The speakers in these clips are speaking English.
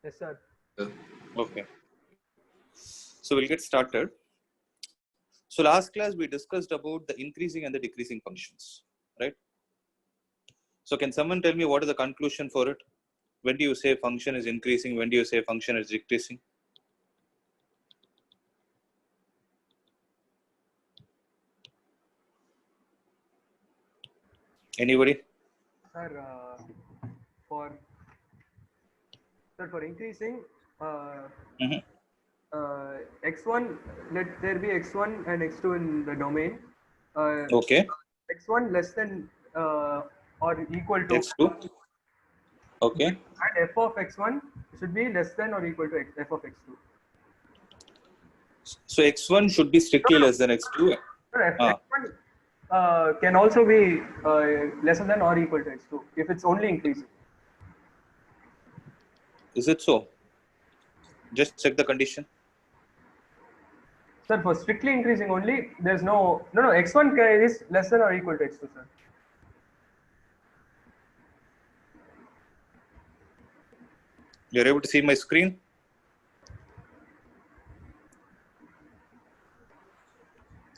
Yes, sir. Okay. So we'll get started. So last class we discussed about the increasing and the decreasing functions, right? So can someone tell me what is the conclusion for it? When do you say function is increasing? When do you say function is decreasing? Anybody? Sir, for for increasing Mhm. x1, let there be x1 and x2 in the domain. Okay. X1 less than or equal to, X2. Okay. and f of x1 should be less than or equal to f of x2. So X1 should be strictly less than X2. Ah, X1 can also be lesser than or equal to x2 if it's only increasing. is it so? Just check the condition. Sir, for strictly increasing only, there's no x1 is less than or equal to x2, sir. You're able to see my screen?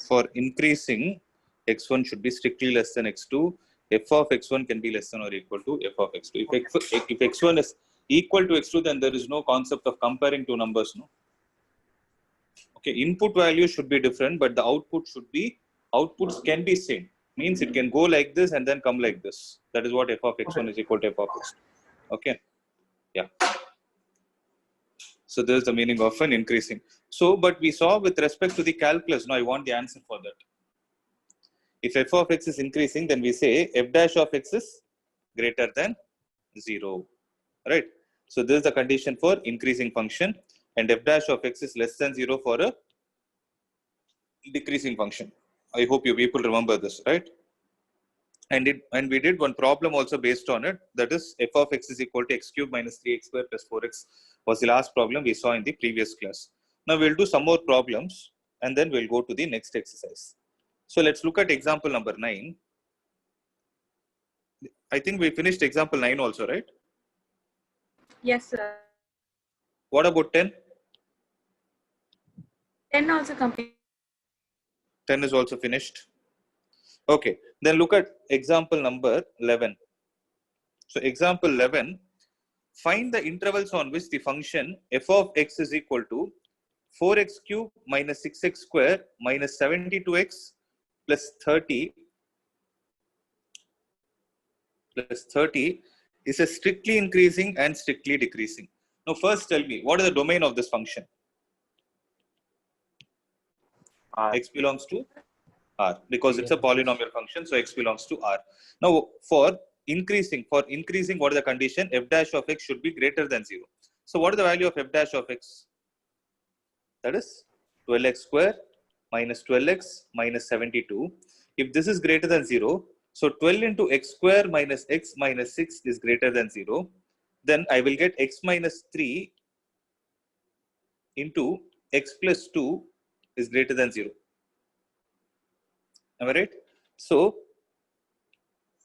For increasing, X1 should be strictly less than X2. F of X1 can be less than or equal to F of X2. If X1 is equal to X2, then there is no concept of comparing two numbers. No. Okay, input value should be different, but the outputs can be same. Means it can go like this and then come like this. That is what F of X1 is equal to F of X2. Okay. Yeah. So there's the meaning of an increasing. So, but we saw with respect to the calculus. Now I want the answer for that. If f of x is increasing, then we say f dash of x is greater than 0, right? So this is the condition for increasing function, and f dash of x is less than 0 for a decreasing function. I hope you people remember this, right? And we did one problem also based on it. That is f of x is equal to x cube minus 3x square plus 4x was the last problem we saw in the previous class. Now we'll do some more problems and then we'll go to the next exercise. So let's look at example number 9. I think we finished example 9 also, right? Yes, sir. What about 10? 10 also complete. 10 is also finished. Okay, then look at example number 11. So example 11, find the intervals on which the function f of x is equal to 4x cube minus 6x square minus 72x plus 30 is a strictly increasing and strictly decreasing. Now first tell me, what is the domain of this function? X belongs to R because it's a polynomial function, so x belongs to R. Now for increasing, what is the condition? F dash of x should be greater than 0. So what is the value of f dash of x? That is 12x square minus 12x minus 72. If this is greater than 0, so 12 into x square minus x minus 6 is greater than 0, then I will get x minus 3 into x plus 2 is greater than 0. Am I right? So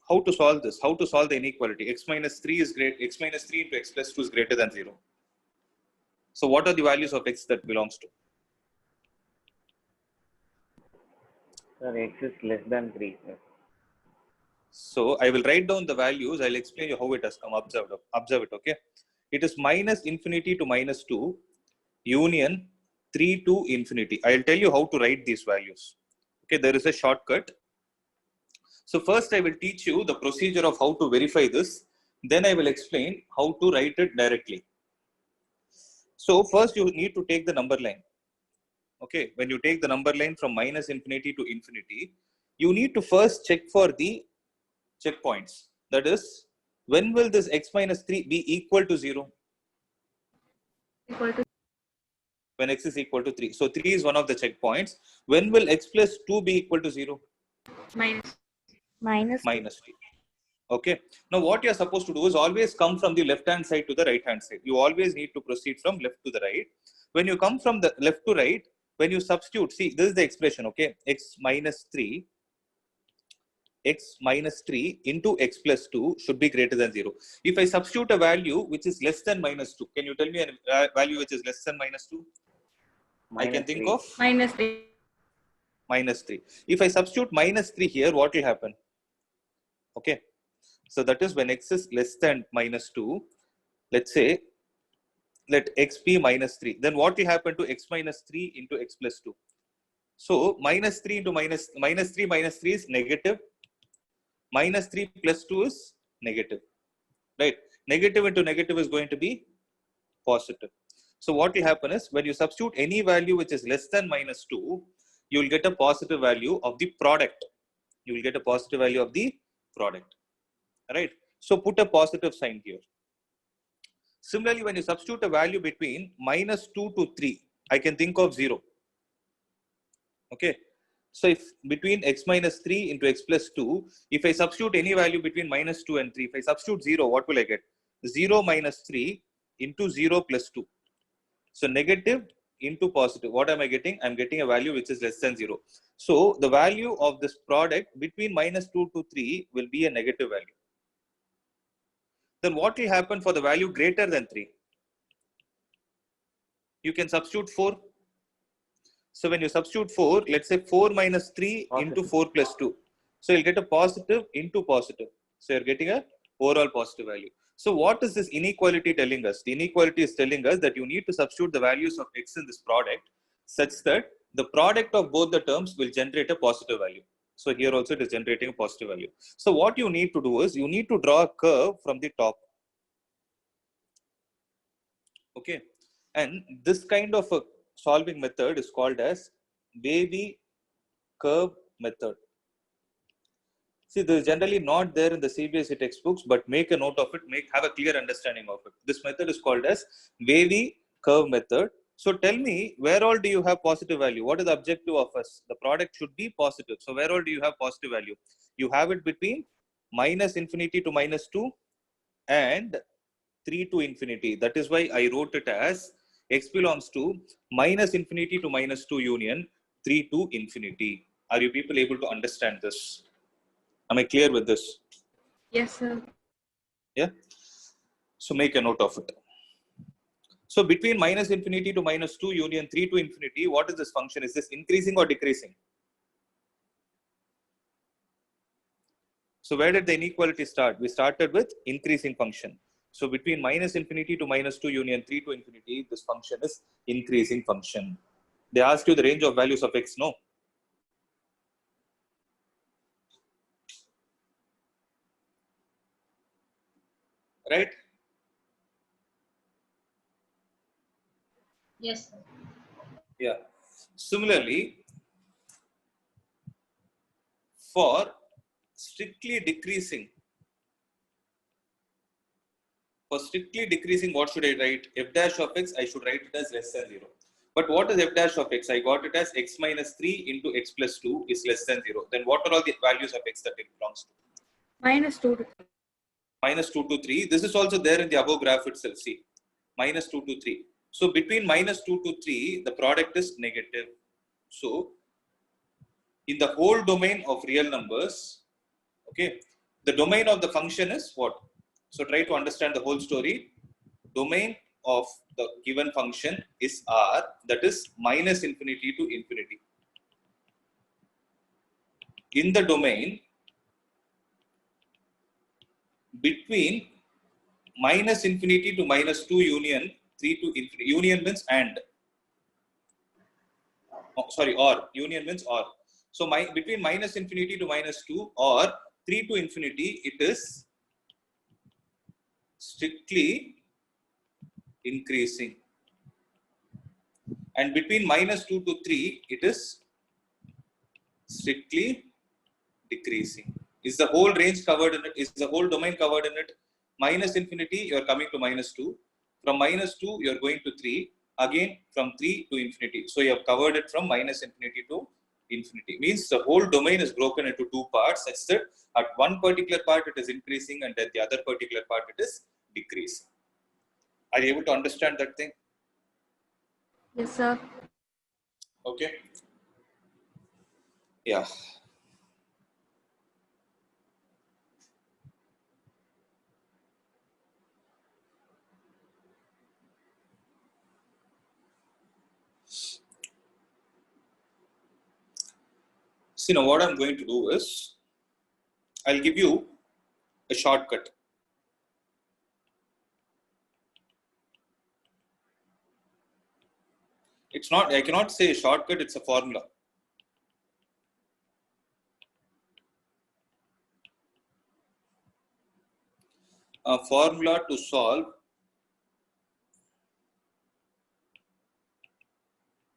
how to solve this? How to solve the inequality? X minus 3 is great. X minus 3 into x plus 2 is greater than 0. So what are the values of x that belongs to? Sir, x is less than 3, sir. So I will write down the values. I'll explain you how it has come. Observe it, okay? It is minus infinity to minus 2, union 3 to infinity. I'll tell you how to write these values. Okay, there is a shortcut. So first I will teach you the procedure of how to verify this. Then I will explain how to write it directly. So first you need to take the number line. Okay, when you take the number line from minus infinity to infinity, you need to first check for the checkpoints. That is, when will this x minus 3 be equal to 0? Equal to When x is equal to 3. So 3 is one of the checkpoints. When will x plus 2 be equal to 0? minus Minus 2. Okay. Now what you are supposed to do is always come from the left hand side to the right hand side. You always need to proceed from left to the right. When you come from the left to right, when you substitute, see, this is the expression, okay? X minus 3 x minus 3 into x plus 2 should be greater than 0. If I substitute a value which is less than minus 2, can you tell me a value which is less than minus 2? I can think 3. of -3. minus 3. If I substitute minus 3 here, what will happen? Okay. So that is when x is less than minus 2. Let's say, let x be minus 3. Then what will happen to x minus 3 into x plus 2? So minus 3 into minus 3 is negative. Minus 3 plus 2 is negative. Right? Negative into negative is going to be positive. So what will happen is when you substitute any value which is less than minus 2, you will get a positive value of the product. You will get a positive value of the product. Right? So put a positive sign here. Similarly, when you substitute a value between minus 2 to 3, I can think of 0. Okay. So if between x minus 3 into x plus 2, if I substitute any value between minus 2 and 3, if I substitute 0, what will I get? 0 minus 3 into 0 plus 2. So negative into positive. What am I getting? I'm getting a value which is less than 0. So the value of this product between minus 2 to 3 will be a negative value. Then what will happen for the value greater than 3? You can substitute 4. So when you substitute 4, let's say 4 minus 3 into 4 plus 2. So you'll get a positive into positive. So you're getting a overall positive value. So what is this inequality telling us? The inequality is telling us that you need to substitute the values of x in this product such that the product of both the terms will generate a positive value. So here also it is generating a positive value. So what you need to do is you need to draw a curve from the top. Okay. And this kind of a solving method is called as wavy curve method. See, this is generally not there in the CBSE textbooks, but make a note of it, have a clear understanding of it. This method is called as wavy curve method. So tell me, where all do you have positive value? What is the objective of us? The product should be positive. So where all do you have positive value? You have it between minus infinity to minus 2 and 3 to infinity. That is why I wrote it as x belongs to minus infinity to minus 2 union 3 to infinity. Are you people able to understand this? Am I clear with this? Yes, sir. Yeah. So make a note of it. So between minus infinity to minus 2 union 3 to infinity, what is this function? Is this increasing or decreasing? So where did the inequality start? We started with increasing function. So between minus infinity to minus 2 union 3 to infinity, this function is increasing function. They asked you the range of values of x, no? Right? Yes, sir. Yeah. Similarly, for strictly decreasing, what should I write? F dash of x, I should write it as less than 0. But what is f dash of x? I got it as x minus 3 into x plus 2 is less than 0. Then what are all the values of x that it belongs to? -2 to 3. Minus 2 to 3. This is also there in the above graph itself. See, minus 2 to 3. So between minus 2 to 3, the product is negative. So in the whole domain of real numbers, okay, the domain of the function is what? So try to understand the whole story. Domain of the given function is R, that is minus infinity to infinity. In the domain between minus infinity to minus 2 union 3 to infinity. Union means and. Oh, sorry, or. Union means or. So between minus infinity to minus 2 or 3 to infinity, it is strictly increasing. And between minus 2 to 3, it is strictly decreasing. Is the whole range covered in it? Is the whole domain covered in it? Minus infinity, you are coming to minus 2. From minus 2, you are going to 3. Again, from 3 to infinity. So you have covered it from minus infinity to infinity. Means the whole domain is broken into two parts such that at one particular part it is increasing and at the other particular part it is decreasing. Are you able to understand that thing? Yes, sir. Okay. Yeah. See, now what I'm going to do is, I'll give you a shortcut. It's not, I cannot say a shortcut, it's a formula. A formula to solve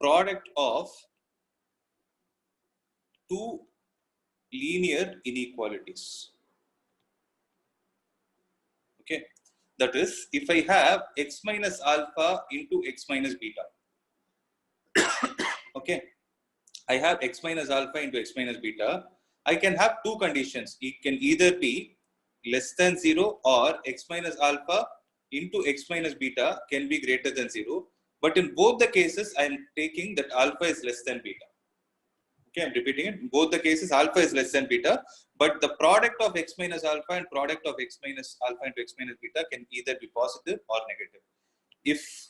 product of two linear inequalities. Okay, that is, if I have x minus alpha into x minus beta. Okay, I have x minus alpha into x minus beta. I can have two conditions. It can either be less than 0 or x minus alpha into x minus beta can be greater than 0. But in both the cases, I am taking that alpha is less than beta. Okay, I'm repeating it. In both the cases, alpha is less than beta, but the product of x minus alpha and product of x minus alpha into x minus beta can either be positive or negative. If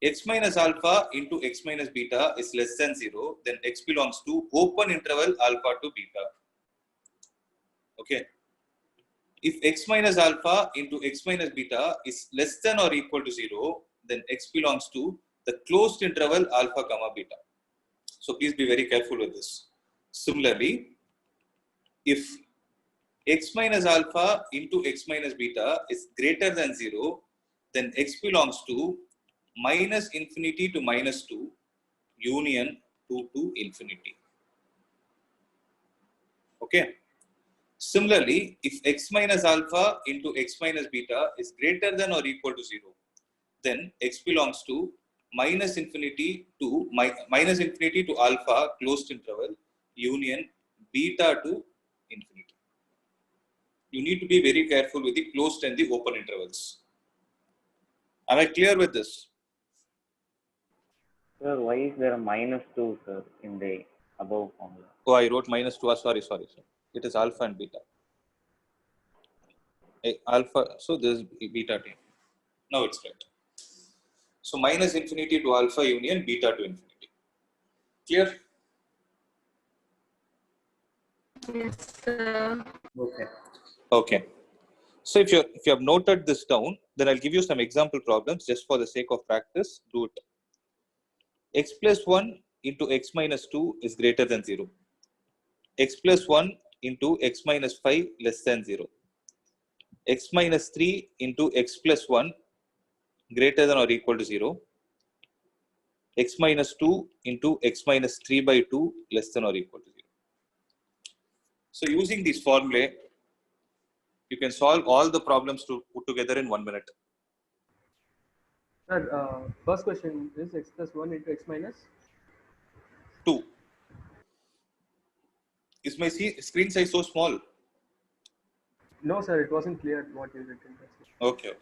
x minus alpha into x minus beta is less than 0, then x belongs to open interval alpha to beta. Okay. If x minus alpha into x minus beta is less than or equal to 0, then x belongs to the closed interval alpha comma beta. So please be very careful with this. Similarly, if x minus alpha into x minus beta is greater than 0, then x belongs to minus infinity to minus 2 union 2 to infinity. Okay. Similarly, if x minus alpha into x minus beta is greater than or equal to 0, then x belongs to minus infinity to alpha closed interval union beta to infinity. You need to be very careful with the closed and the open intervals. Am I clear with this? Sir, why is there a -2, sir, in the above formula? Oh, I wrote minus 2. Sorry. It is alpha and beta. Alpha, so this is beta t. Now it's right. So minus infinity to alpha union beta to infinity. Clear? Yes, sir. Okay. Okay. So if you have noted this down, then I'll give you some example problems just for the sake of practice. Do it. X plus 1 into x minus 2 is greater than 0. X plus 1 into x minus 5 less than 0. X minus 3 into x plus 1 greater than or equal to 0. X minus 2 into x minus 3 by 2 less than or equal to 0. So using these formulae, you can solve all the problems to put together in 1 minute. Sir, first question is x plus 1 into x minus 2. Is my screen size so small? No, sir, it wasn't clear what you written. Okay.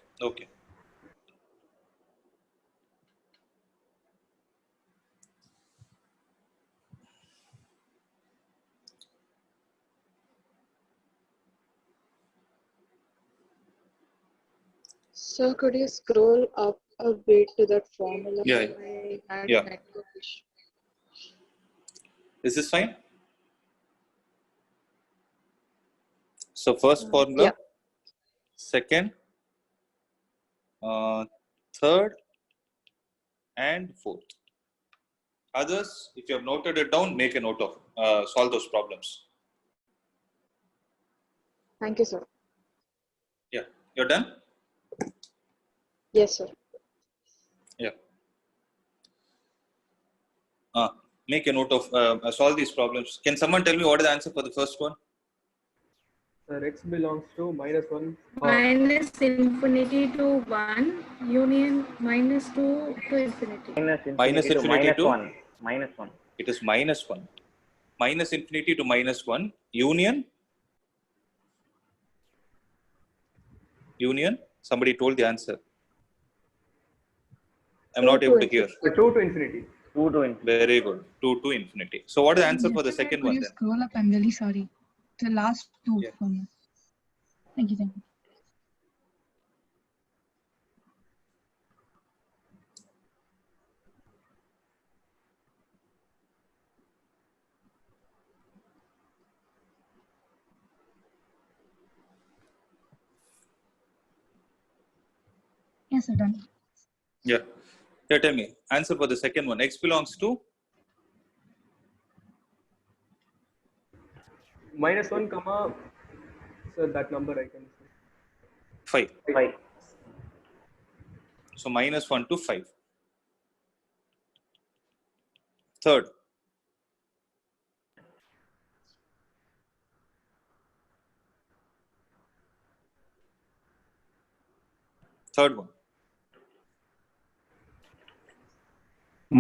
So could you scroll up a bit to that formula? Yeah. I had Yeah. network issue. Is this fine? So first formula, Yeah. second, third, and fourth. Others, if you have noted it down, make a note of solve those problems. Thank you, sir. Yeah, you're done. Yes, sir. Yeah. Make a note of solve these problems. Can someone tell me what is the answer for the first one? Sir, x belongs to minus 1. Minus infinity to 1 union minus 2 to infinity. Minus to infinity to? minus 1. It is minus 1. Minus infinity to minus 1 union. Somebody told the answer. I'm not able to hear. 2 to infinity. 2 to infinity. Very good. 2 to infinity. So what is the answer for the second Could one you then? scroll up? I'm really sorry. The last two Yeah. for me. Thank you. Yes, sir, done. Yeah. Yeah, tell me. Answer for the second one. X belongs to -1 comma. So that number I can say. 5. 5. So -1 to 5. Third. Third one.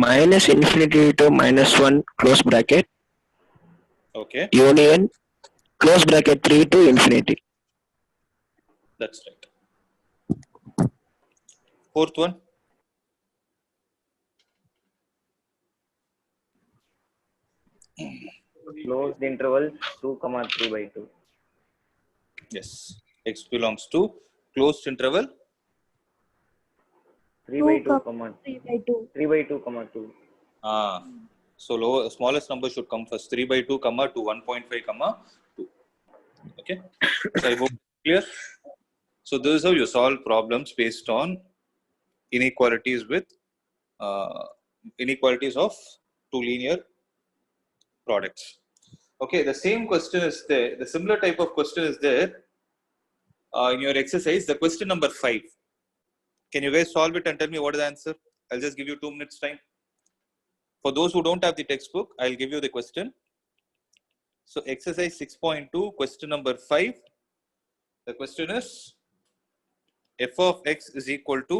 minus infinity to -1 close bracket Okay. union close bracket 3 to infinity. That's right. Fourth one. Closed intervals 2, 3 by 2. Yes. X belongs to closed interval 3 by 2, 3 by 2. 3 by 2, 2. So smallest number should come first. 3 by 2 comma to 1.5 comma 2. Okay. So I hope clear. So this is how you solve problems based on inequalities with inequalities of two linear products. Okay, the same question is there. The similar type of question is there in your exercise. The question number 5. Can you guys solve it and tell me what is the answer? I'll just give you 2 minutes time. For those who don't have the textbook, I'll give you the question. So exercise 6.2, question number 5. The question is f of x is equal to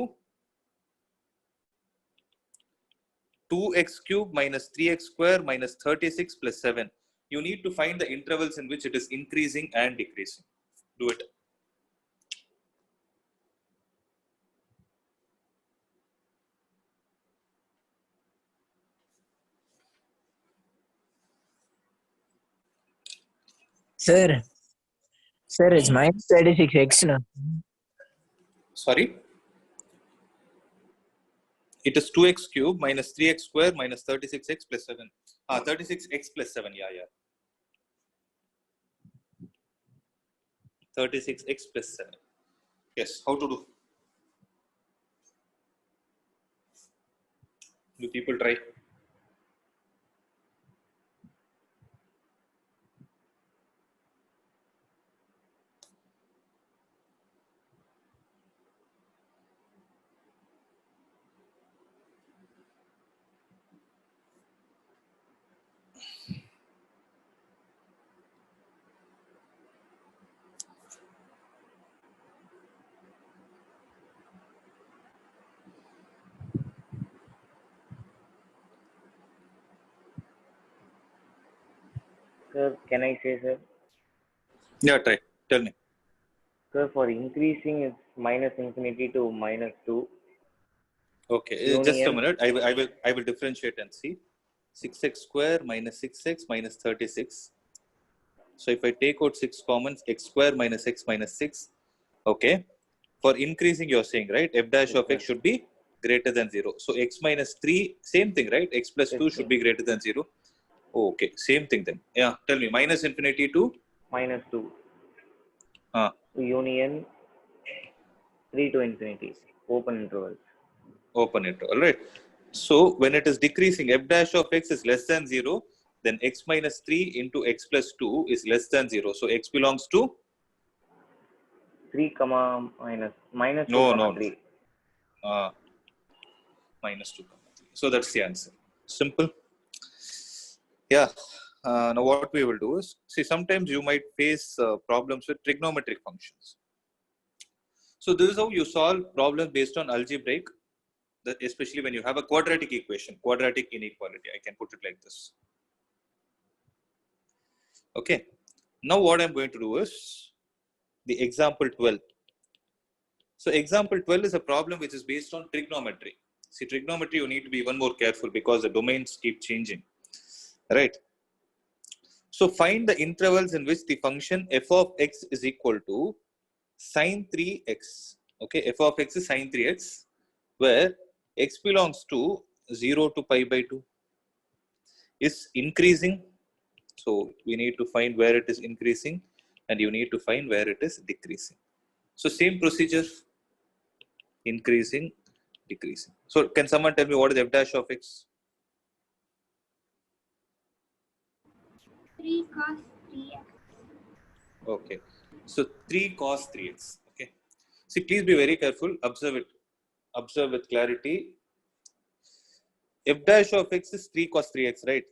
2x cube minus 3x square minus 36 plus 7. You need to find the intervals in which it is increasing and decreasing. Do it. Sir, it's minus 36x now. Sorry? It is 2x cube minus 3x square minus 36x plus 7. 36x plus 7. Yeah. 36x plus 7. Yes. How to do? Do people try? Sir, can I say, sir? Yeah, try. Tell me. Sir, for increasing is minus infinity to -2. Okay, just a minute. I will differentiate and see. 6x square minus 6x minus 36. So if I take out 6 commons, x square minus x minus 6. Okay. For increasing, you're saying, right? F dash Yes, of x should be greater than 0. So x minus 3, same thing, right? X plus 2 should be greater than 0. Oh, okay, same thing then. Yeah, tell me. Minus infinity to? -2. Uh, Union 3 to infinity. Open intervals. Open interval, right? So when it is decreasing, f dash of x is less than 0, then x minus 3 into x plus 2 is less than 0. So x belongs to? 3, minus 2, No. 3. Minus 2. So that's the answer. Simple. Yeah. Now what we will do is, see, sometimes you might face problems with trigonometric functions. So this is how you solve problems based on algebraic, especially when you have a quadratic equation, quadratic inequality. I can put it like this. Okay. Now what I'm going to do is the example 12. So example 12 is a problem which is based on trigonometry. See, trigonometry, you need to be even more careful because the domains keep changing, right? So find the intervals in which the function f of x is equal to sine 3x. Okay, f of x is sine 3x, where x belongs to 0 to pi by 2. Is increasing. So we need to find where it is increasing, and you need to find where it is decreasing. So same procedure. increasing, decreasing. So can someone tell me what is f dash of x? 3 cos 3x. Okay. So 3 cos 3x. Okay. See, please be very careful. Observe it. Observe with clarity. F dash of x is 3 cos 3x, right?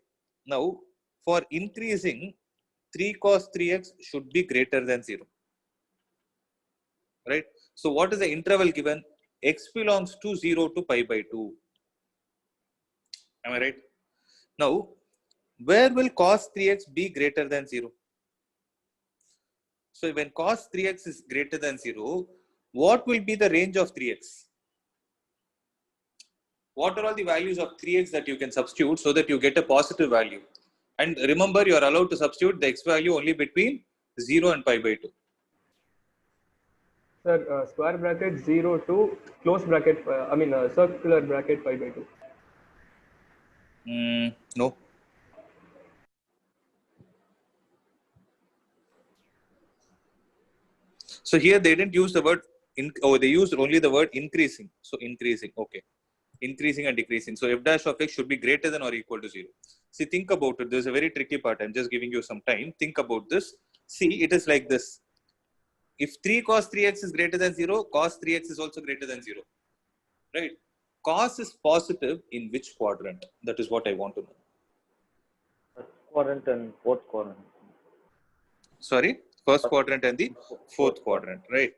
Now, for increasing, 3 cos 3x should be greater than 0. Right? So, what is the interval given? X belongs to 0 to pi by 2. Am I right? Now, where will cos 3x be greater than 0? So, when cos 3x is greater than 0, what will be the range of 3x? What are all the values of 3x that you can substitute so that you get a positive value? And remember, you are allowed to substitute the x value only between 0 and pi by 2. Sir, square bracket 0 to close bracket, circular bracket pi by 2. No. So here they didn't use the word, they used only the word increasing. So increasing, okay. Increasing and decreasing. So f dash of x should be greater than or equal to 0. See, think about it. There's a very tricky part. I'm just giving you some time. Think about this. See, it is like this. If 3 cos 3x is greater than 0, cos 3x is also greater than 0. Right? Cos is positive in which quadrant? That is what I want to know. First quadrant and fourth quadrant. Sorry? First quadrant and the fourth quadrant. Right?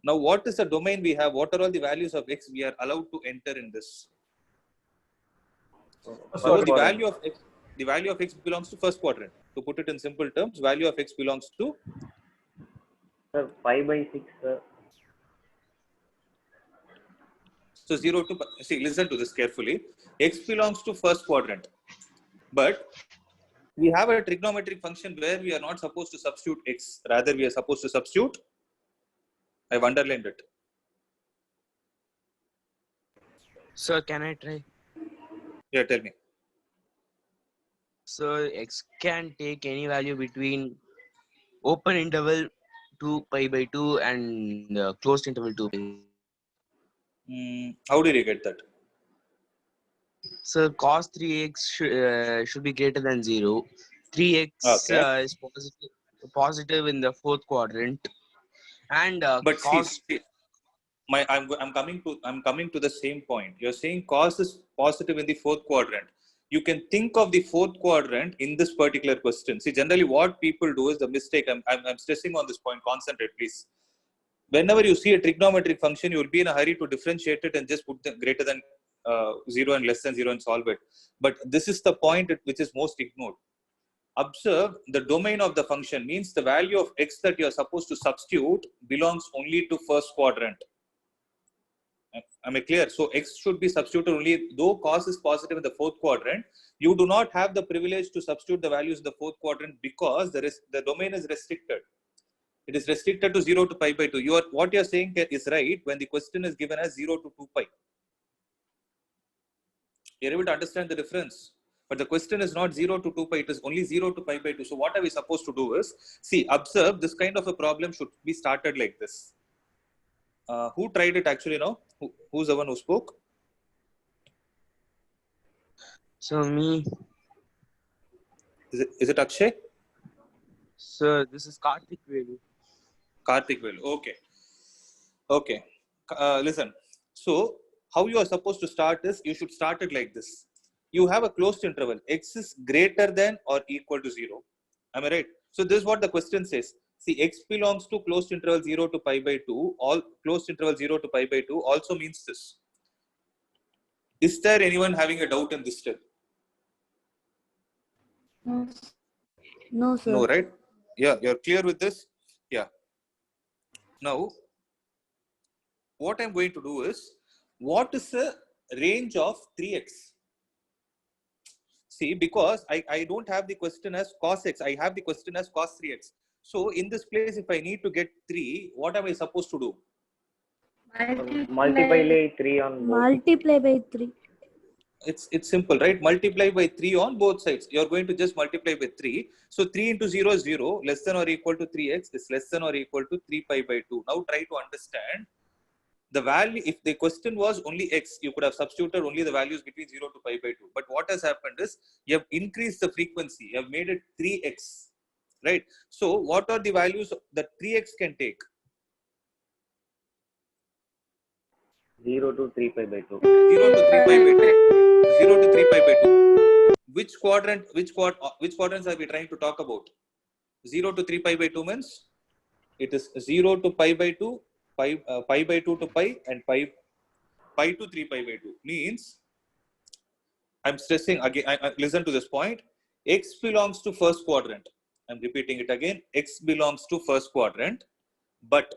Now, what is the domain we have? What are all the values of x we are allowed to enter in this? So the value of x belongs to first quadrant. To put it in simple terms, value of x belongs to Sir, pi by 6, sir. so 0 to see. Listen to this carefully. X belongs to first quadrant, but we have a trigonometric function where we are not supposed to substitute x. Rather, we are supposed to substitute. I've underlined it. Sir, can I try? Yeah, tell me. So x can take any value between open interval 2 pi by 2 and closed interval 2 pi. How did you get that? So cos 3x should be greater than 0. 3x Okay. is positive in the fourth quadrant, and But cos. see, I'm coming to the same point. You're saying cos is positive in the fourth quadrant. You can think of the fourth quadrant in this particular question. See, generally what people do is the mistake. I'm stressing on this point. Concentrate, please. Whenever you see a trigonometric function, you will be in a hurry to differentiate it and just put the greater than 0 and less than 0 and solve it. But this is the point which is most ignored. Observe the domain of the function means the value of x that you are supposed to substitute belongs only to first quadrant. Am I clear? So x should be substituted only, though cos is positive in the fourth quadrant, you do not have the privilege to substitute the values in the fourth quadrant because the domain is restricted. It is restricted to 0 to pi by 2. What you are saying is right when the question is given as 0 to 2 pi. You're able to understand the difference. But the question is not 0 to 2 pi, it is only 0 to pi by 2. So what are we supposed to do is, see, observe this kind of a problem should be started like this. Who tried it actually now? Who's the one who spoke? So me. Is it Akshay? Sir, this is Karthik Velu. Karthik Velu. Okay. Okay. Listen. So how you are supposed to start is, you should start it like this. You have a closed interval. X is greater than or equal to 0. Am I right? So this is what the question says. See, x belongs to closed interval 0 to pi by 2. All closed interval 0 to pi by 2 also means this. Is there anyone having a doubt in this step? No, sir. No, right? Yeah, you're clear with this? Yeah. Now, what I'm going to do is, what is the range of 3x? See, because I don't have the question as cos x, I have the question as cos 3x. So in this place, if I need to get 3, what am I supposed to do? Multiply 3 on both. Multiply by 3. It's simple, right? Multiply by 3 on both sides. You're going to just multiply by 3. So 3 into 0 is 0. Less than or equal to 3x is less than or equal to 3 pi by 2. Now try to understand The value, if the question was only x, you could have substituted only the values between 0 to pi by 2. But what has happened is you have increased the frequency. You have made it 3x, right? So what are the values that 3x can take? 0 to 3 pi by 2. 0 to 3 pi by 2. 0 to 3 pi by 2. Which quadrants are we trying to talk about? 0 to 3 pi by 2 means it is 0 to pi by 2, pi by 2 to pi, and pi to 3 pi by 2. Means, I'm stressing again, listen to this point. X belongs to first quadrant. I'm repeating it again. X belongs to first quadrant, but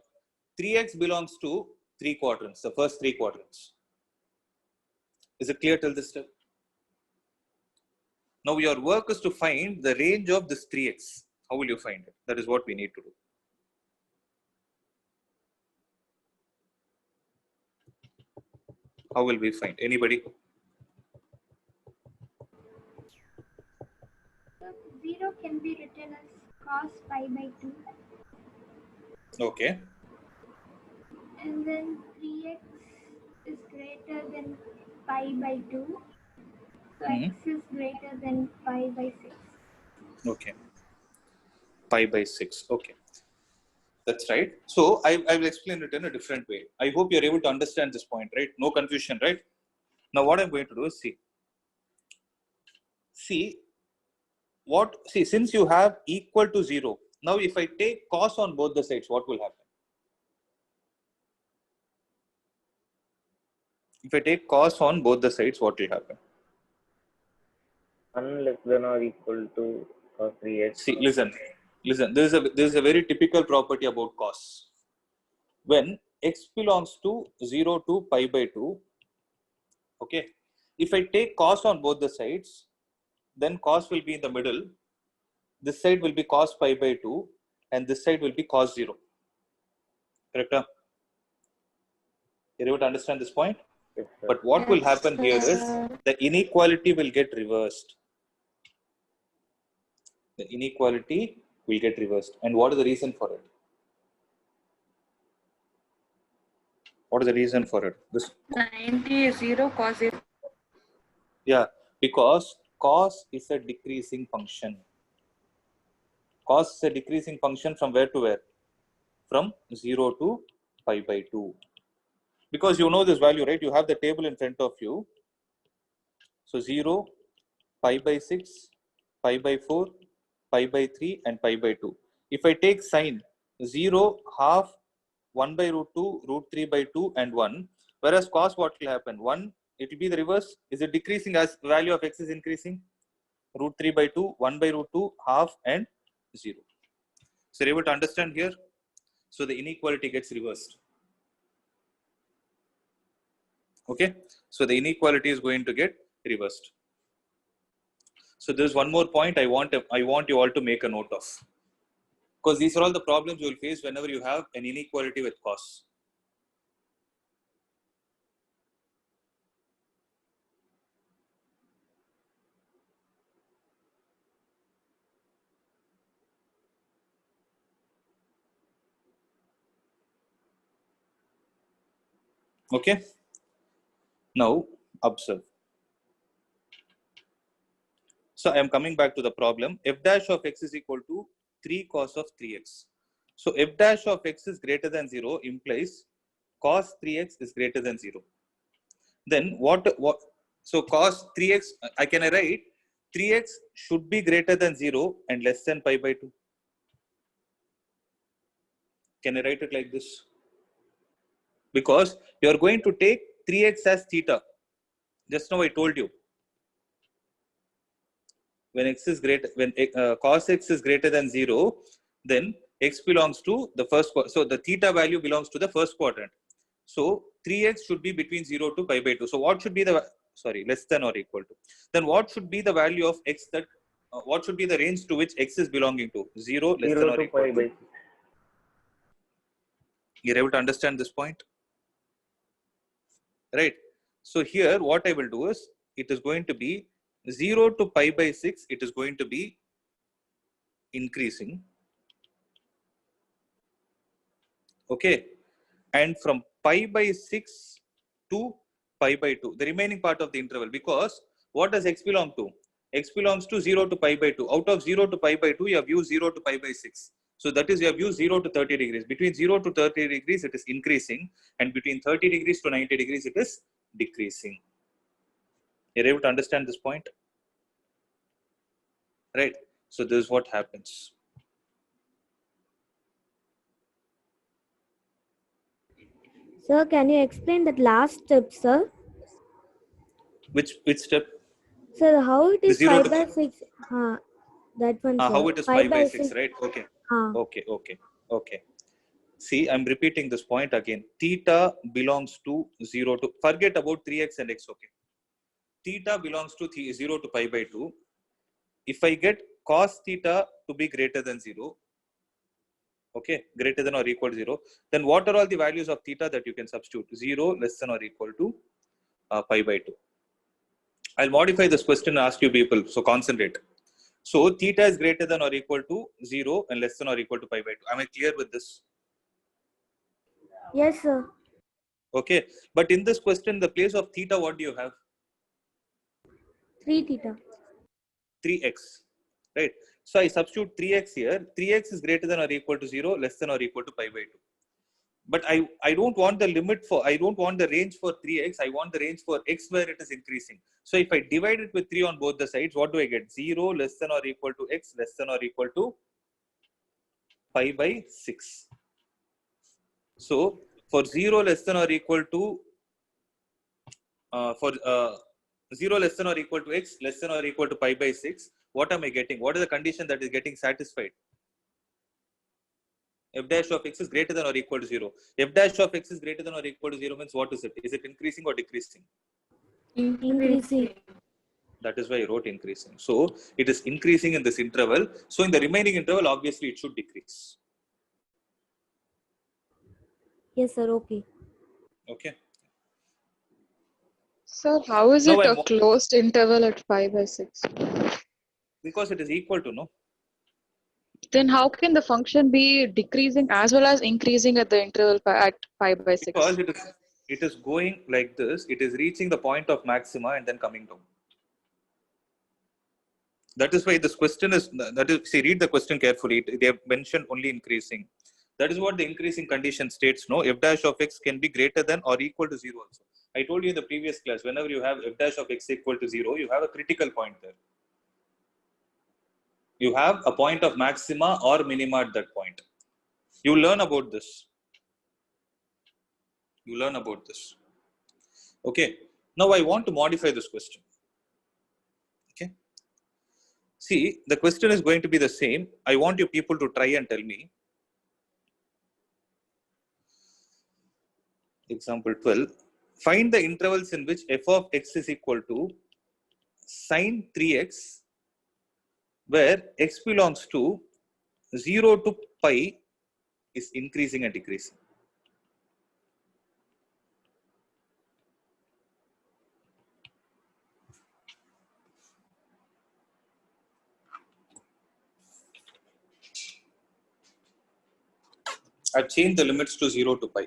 3x belongs to 3 quadrants, the first 3 quadrants. Is it clear till this step? Now your work is to find the range of this 3x. How will you find it? That is what we need to do. How will we find? Anybody? 0 can be written as cos pi by 2. Okay. And then 3x is greater than pi by 2. So x is greater than pi by 6. Okay. Pi by 6. Okay. That's right. So I will explain it in a different way. I hope you're able to understand this point, right? No confusion, right? Now what I'm going to do is see, since you have equal to 0, now if I take cos on both the sides, what will happen? If I take cos on both the sides, what will happen? 1 less than or equal to cos 3x. See, listen. There is a very typical property about cos. When x belongs to 0 to pi by 2, okay, if I take cos on both the sides, then cos will be in the middle. This side will be cos pi by 2, and this side will be cos 0. Correct? You're able to understand this point? Yes, sir. But what will happen here is the inequality will get reversed. The inequality will get reversed. And what is the reason for it? What is the reason for it? This 90 is 0, cos 0. Yeah, because cos is a decreasing function. Cos is a decreasing function from where to where? From 0 to pi by 2. Because you know this value, right? You have the table in front of you. So 0, pi by 6, pi by 4, pi by 3, and pi by 2. If I take sign 0, half, 1 by root 2, root 3 by 2, and 1. Whereas cos, what will happen? 1, it will be the reverse. Is it decreasing as value of x is increasing? Root 3 by 2, 1 by root 2, half, and 0. So you're able to understand here? So the inequality gets reversed. Okay? So the inequality is going to get reversed. So there's one more point I want you all to make a note of. Because these are all the problems you will face whenever you have an inequality with cos. Okay? Now, observe. So I am coming back to the problem. F dash of x is equal to 3 cos of 3x. So f dash of x is greater than 0 implies cos 3x is greater than 0. Then so cos 3x, I write 3x should be greater than 0 and less than pi by 2. Can I write it like this? Because you are going to take 3x as theta. Just now I told you. When x is greater, when cos x is greater than 0, then x belongs to the first. So the theta value belongs to the first quadrant. So 3x should be between 0 to pi by 2. So what should be the less than or equal to? Then what should be the value of x that? What should be the range to which x is belonging to? 0, less than or equal to? You're able to understand this point, right? So here, what I will do is, it is going to be 0 to pi by 6, it is going to be increasing. Okay. and from pi by 6 to pi by 2, the remaining part of the interval, because what does x belong to? X belongs to 0 to pi by 2. Out of 0 to pi by 2, you have used 0 to pi by 6. So that is, you have used 0 to 30 degrees. Between 0 to 30 degrees, it is increasing, and between 30 degrees to 90 degrees, it is decreasing. You're able to understand this point? Right. So this is what happens. Sir, can you explain that last step, sir? Which step? Sir, how it The is 0 5 to by 6? That one, sir. how it is 5 5 by by 6. 6, right? Okay. Huh. Okay. See, I'm repeating this point again. Theta belongs to 0 to, forget about 3x and x, okay. Theta belongs to 0 to pi by 2. If I get cos theta to be greater than 0, okay, greater than or equal to 0, then what are all the values of theta that you can substitute? 0, less than or equal to pi by 2. I'll modify this question and ask you people, so concentrate. So theta is greater than or equal to 0 and less than or equal to pi by 2. Am I clear with this? Yes, sir. Okay, but in this question, the place of theta, what do you have? 3 theta. 3x, right? So I substitute 3x here. 3x is greater than or equal to 0, less than or equal to pi by 2. But I don't want the limit for, I don't want the range for 3x. I want the range for x where it is increasing. So if I divide it with 3 on both the sides, what do I get? 0 less than or equal to x less than or equal to pi by 6. So for 0 less than or equal to, 0 less than or equal to x less than or equal to pi by 6, what am I getting? What is the condition that is getting satisfied? F dash of x is greater than or equal to 0. F dash of x is greater than or equal to 0 means what is it? Is it increasing or decreasing? Increasing. That is why I wrote increasing. So it is increasing in this interval. So in the remaining interval, obviously it should decrease. Yes, sir. Okay. Okay. Sir, how is Now it a closed interval at 5 by 6? because it is equal to, no? Then how can the function be decreasing as well as increasing at the interval at 5 by 6? Because it is going like this. It is reaching the point of maxima and then coming down. That is why this question is, see, read the question carefully. They have mentioned only increasing. That is what the increasing condition states, no? F dash of x can be greater than or equal to 0 also. I told you in the previous class, whenever you have f dash of x equal to 0, you have a critical point there. You have a point of maxima or minima at that point. You learn about this. You learn about this. Okay. Now I want to modify this question. Okay. See, the question is going to be the same. I want you people to try and tell me. Example 12. Find the intervals in which f of x is equal to sine 3x, where x belongs to 0 to pi is increasing and decreasing. I've changed the limits to 0 to pi.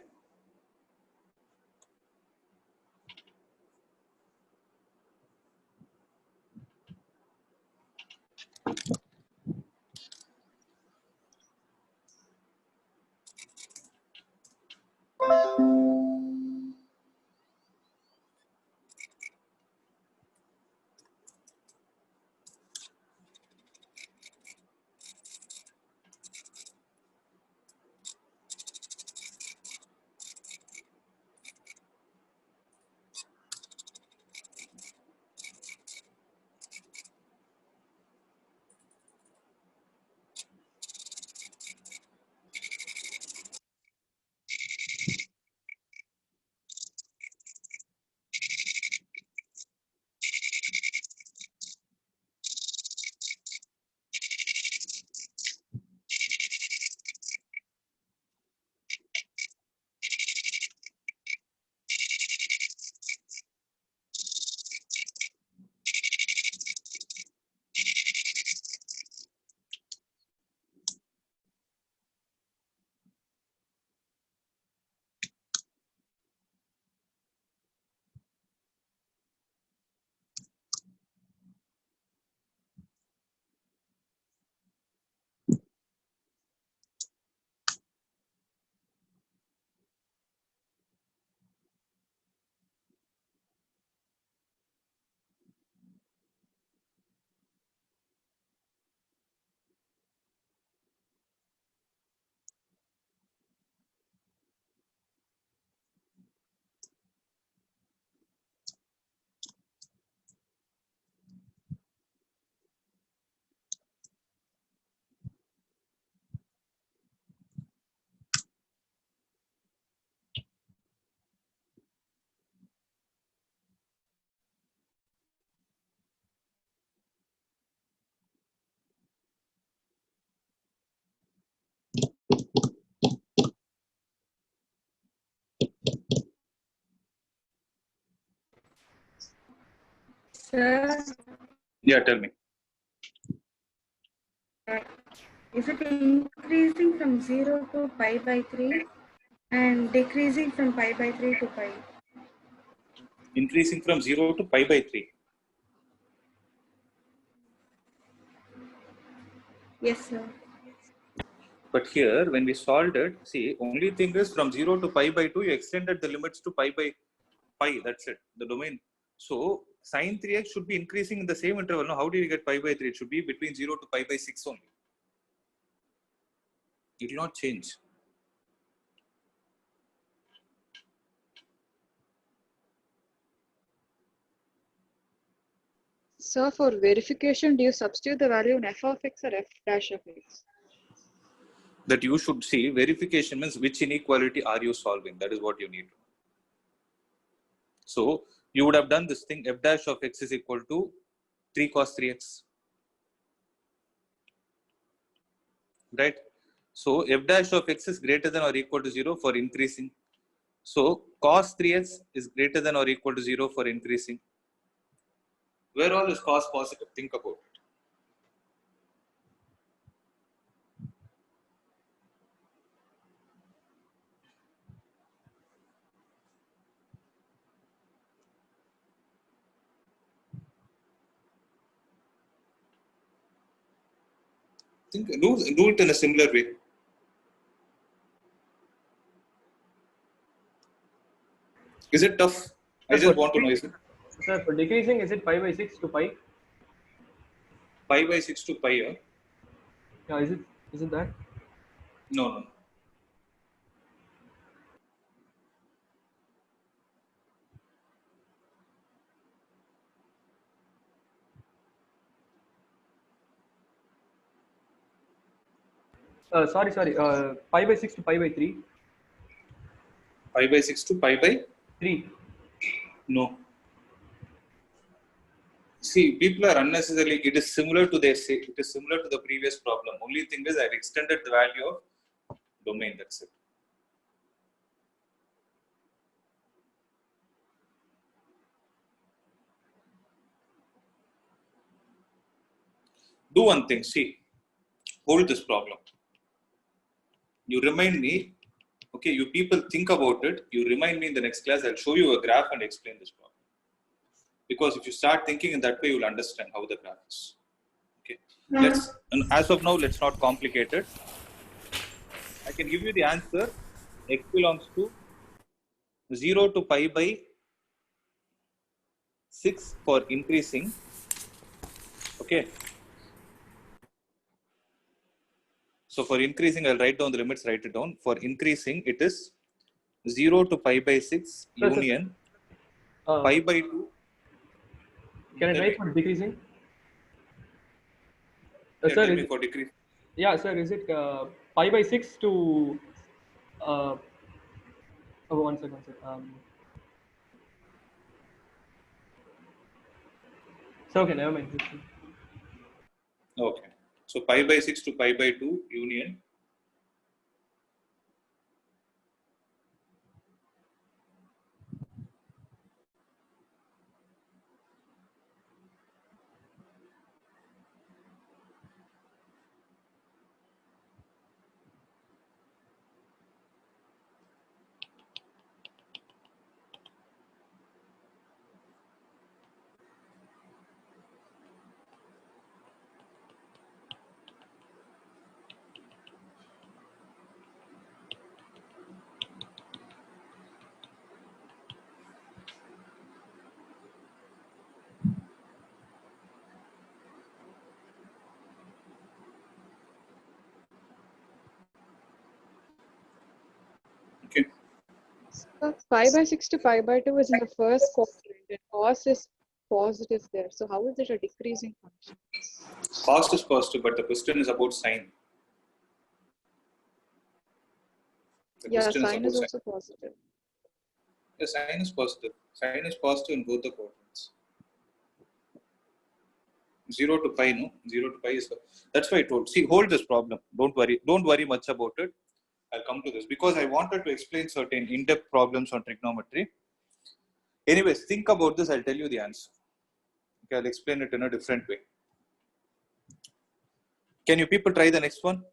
Sir, Yeah, tell me. is it increasing from 0 to pi by 3 and decreasing from pi by 3 to pi? Increasing from 0 to pi by 3. Yes, sir. But here, when we solved it, see, only thing is from 0 to pi by 2, you extended the limits to pi by pi. That's it, the domain. So, sine 3x should be increasing in the same interval. Now, how do you get pi by 3? It should be between 0 to pi by 6 only. It will not change. So for verification, do you substitute the value in f of x or f dash of x? That you should see, verification means which inequality are you solving? That is what you need to know. So, you would have done this thing, f dash of x is equal to 3 cos 3x. Right? So, f dash of x is greater than or equal to 0 for increasing. So, cos 3x is greater than or equal to 0 for increasing. Where all is cos positive? Think about it. Do it in a similar way. Is it tough? I just want to know, is it? Sir, for decreasing, is it pi by 6 to pi? Pi by 6 to pi, yeah? Yeah, is it that? No. Sorry. Pi by 6 to pi by 3. Pi by 6 to pi by 3. No. See, people are unnecessarily, it is similar to the previous problem. Only thing is I've extended the value of domain, that's it. Do one thing, see, hold this problem. You remind me, okay, you people think about it, you remind me in the next class, I'll show you a graph and explain this problem. Because if you start thinking in that way, you'll understand how the graph is. Okay, and as of now, let's not complicate it. I can give you the answer. X belongs to 0 to pi by 6 for increasing. Okay. So for increasing, I'll write down the limits, write it down. For increasing, it is 0 to pi by 6 union pi by 2. Can I write for decreasing? Yeah, Sir, tell me for decrease. Yeah, sir, is it pi by 6 to... one second, sir. So, okay, never mind. Okay. So pi by 6 to pi by 2 union. Okay. So pi by 6 to pi by 2 is in the first quadrant and cos is positive there. So how is it a decreasing function? Cost is positive, but the question is about sign. Yeah, sine is also positive. The sign is positive. Sign is positive in both the quadrants. 0 to pi, no? 0 to pi is... That's why I told. See, hold this problem. Don't worry. Don't worry much about it. I'll come to this because I wanted to explain certain in-depth problems on trigonometry. Anyways, think about this. I'll tell you the answer. Okay, I'll explain it in a different way. Can you people try the next one?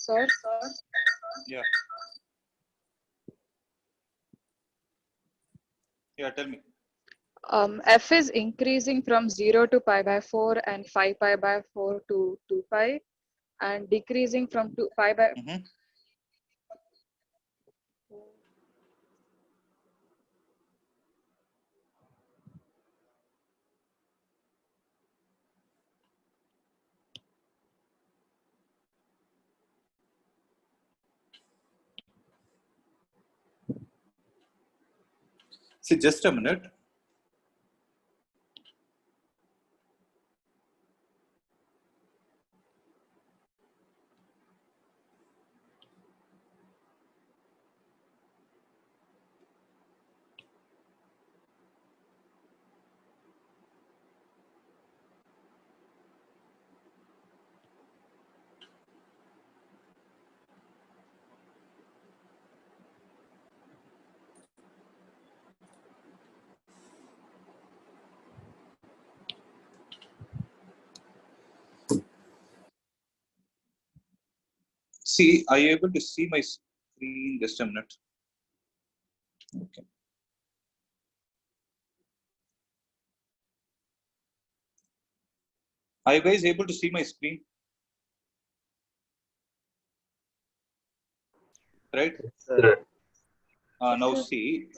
Sir, Yeah. Yeah, tell me. f is increasing from 0 to pi by 4 and 5 pi by 4 to 2 pi, and decreasing from 2 pi by Mhm. See, just a minute. See, are you able to see my screen? Just a minute. Okay. Are you guys able to see my screen? Right? Sir. Now see,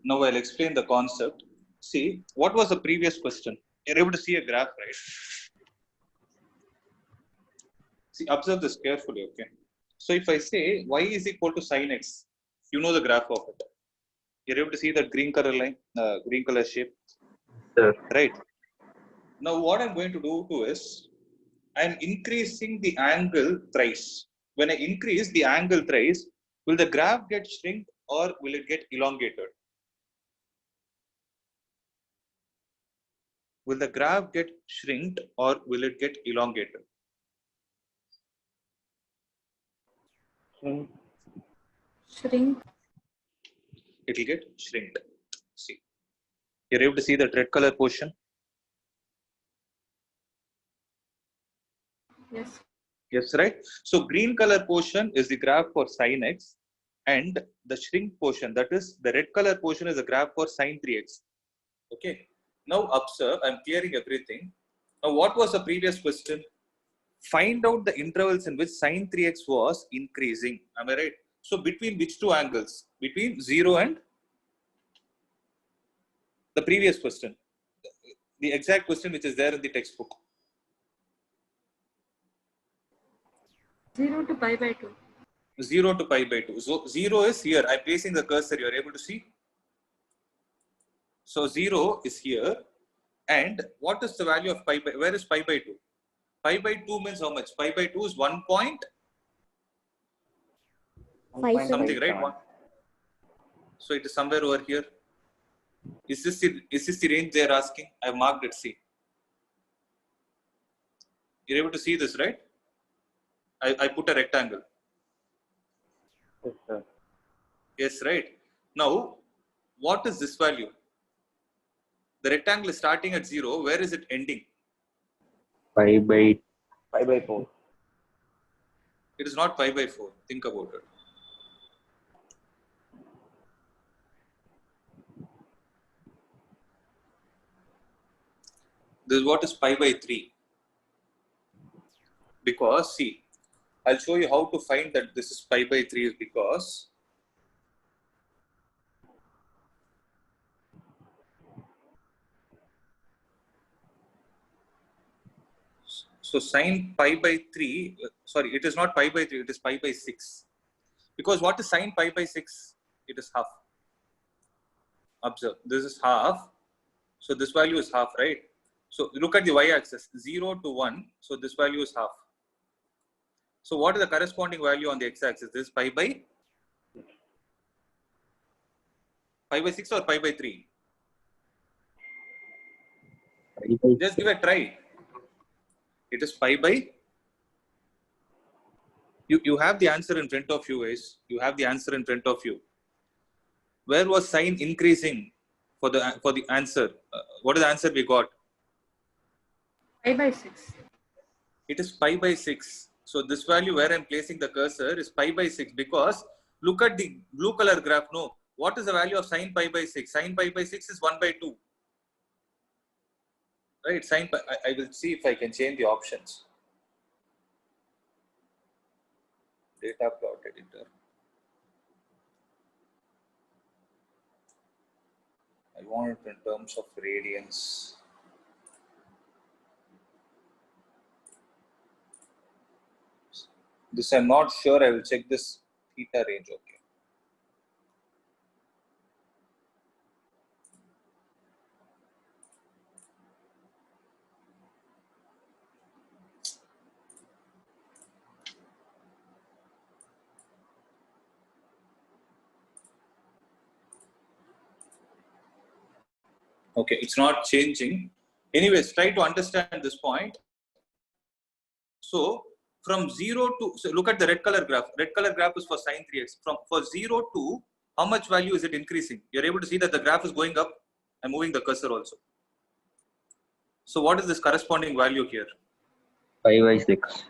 now I'll explain the concept. See, what was the previous question? You're able to see a graph, right? See, observe this carefully, okay? So if I say y is equal to sin x, you know the graph of it. You're able to see that green color line, green color shape, Sir. right? Now what I'm going to do is, I'm increasing the angle thrice. When I increase the angle thrice, will the graph get shrink or will it get elongated? Will the graph get shrinked or will it get elongated? Shrink. It will get shrinked. See, you're able to see that red color portion. Yes. Yes, right? So green color portion is the graph for sin x, and the shrink portion, that is the red color portion, is the graph for sin 3x. Okay. Now observe, I'm clearing everything. Now what was the previous question? Find out the intervals in which sin 3x was increasing. Am I right? So between which two angles? Between 0 and the previous question. The exact question which is there in the textbook. 0 to pi by 2. 0 to pi by 2. So 0 is here. I'm placing the cursor. You are able to see? So 0 is here. And what is the value of pi by, where is pi by 2? Pi by 2 means how much? Pi by 2 is 1 point 5 something, right? 1.57. So it is somewhere over here. Is this the range they are asking? I have marked it, see. You're able to see this, right? I put a rectangle. Yes, sir. Yes, right. Now, what is this value? The rectangle is starting at 0. Where is it ending? Pi by 4. It is not pi by 4. Think about it. This is what is pi by 3. Because, see, I'll show you how to find that this is pi by 3 is because so sin pi by 3, sorry, it is not pi by 3, it is pi by 6. Because what is sin pi by 6? It is half. Observe, this is half. So this value is half, right? So look at the y-axis, 0 to 1. So this value is half. So what is the corresponding value on the x-axis? This is pi by 6 or pi by 3? Just give a try. It is pi by. You have the answer in front of you, guys. You have the answer in front of you. Where was sin increasing for the answer? What is the answer we got? Pi by 6. It is pi by 6. So this value where I'm placing the cursor is pi by 6, because look at the blue color graph. No, what is the value of sin pi by 6? Sin pi by 6 is 1 by 2. Right? Sin pi, I will see if I can change the options. Data plot editor. I want it in terms of radians. This I'm not sure. I will check this theta range. Okay. Okay, it's not changing. Anyways, try to understand this point. So from 0 to, so look at the red color graph. Red color graph is for sin 3x. For 0 to, how much value is it increasing? You're able to see that the graph is going up. I'm moving the cursor also. So what is this corresponding value here? Pi by 6.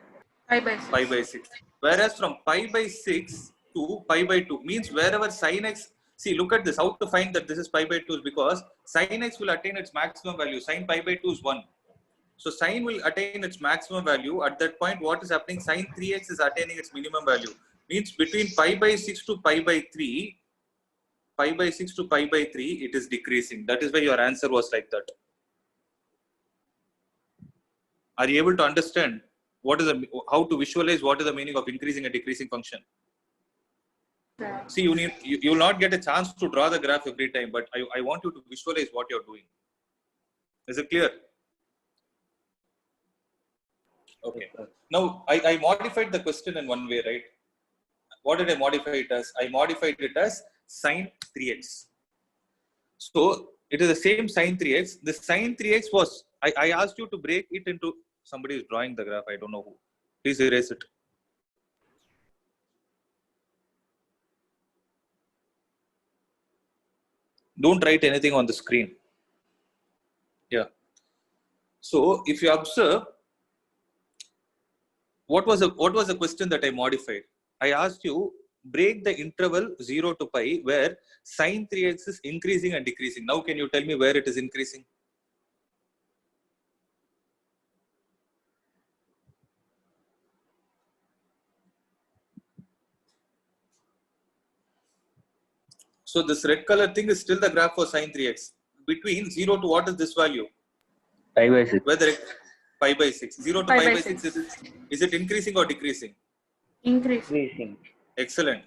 Pi by 6. Pi by 6. Whereas from pi by 6 to pi by 2 means wherever sin x, see, look at this, how to find that this is pi by 2 is because sin x will attain its maximum value. Sin pi by 2 is 1. So sin will attain its maximum value. At that point, what is happening? Sin 3x is attaining its minimum value. Means between pi by 6 to pi by 3, pi by 6 to pi by 3, it is decreasing. That is why your answer was like that. Are you able to understand what is how to visualize what is the meaning of increasing and decreasing function? See, you will not get a chance to draw the graph every time, but I want you to visualize what you're doing. Is it clear? Okay. Now, I modified the question in one way, right? What did I modify it as? I modified it as sin 3x. So, it is the same sin 3x. The sin 3x was, I asked you to break it into, somebody is drawing the graph, I don't know who. Please erase it. Don't write anything on the screen. Yeah. So, if you observe, what was the question that I modified? I asked you, break the interval 0 to pi where sine 3x is increasing and decreasing. Now can you tell me where it is increasing? So this red color thing is still the graph for sine 3x. Between 0 to what is this value? Pi by 6. Whether pi by 6. 0 to pi by 6, is it increasing or decreasing? Increasing. Excellent.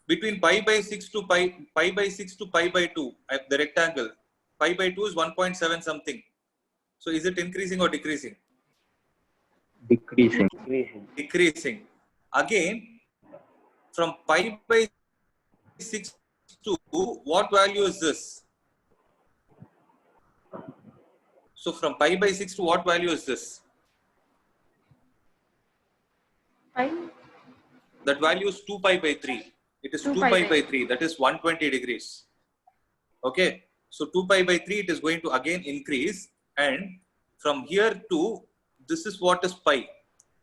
Between pi by 6 to pi by 6 to pi by 2, the rectangle, pi by 2 is 1.7 something. So is it increasing or decreasing? Decreasing. Decreasing. Again, from pi by 6 to what value is this? So from pi by 6 to what value is this? Pi. That value is 2 pi by 3. It is 2 pi by 3. That is 120 degrees. Okay. So 2 pi by 3, it is going to again increase. And from here to, this is what is pi.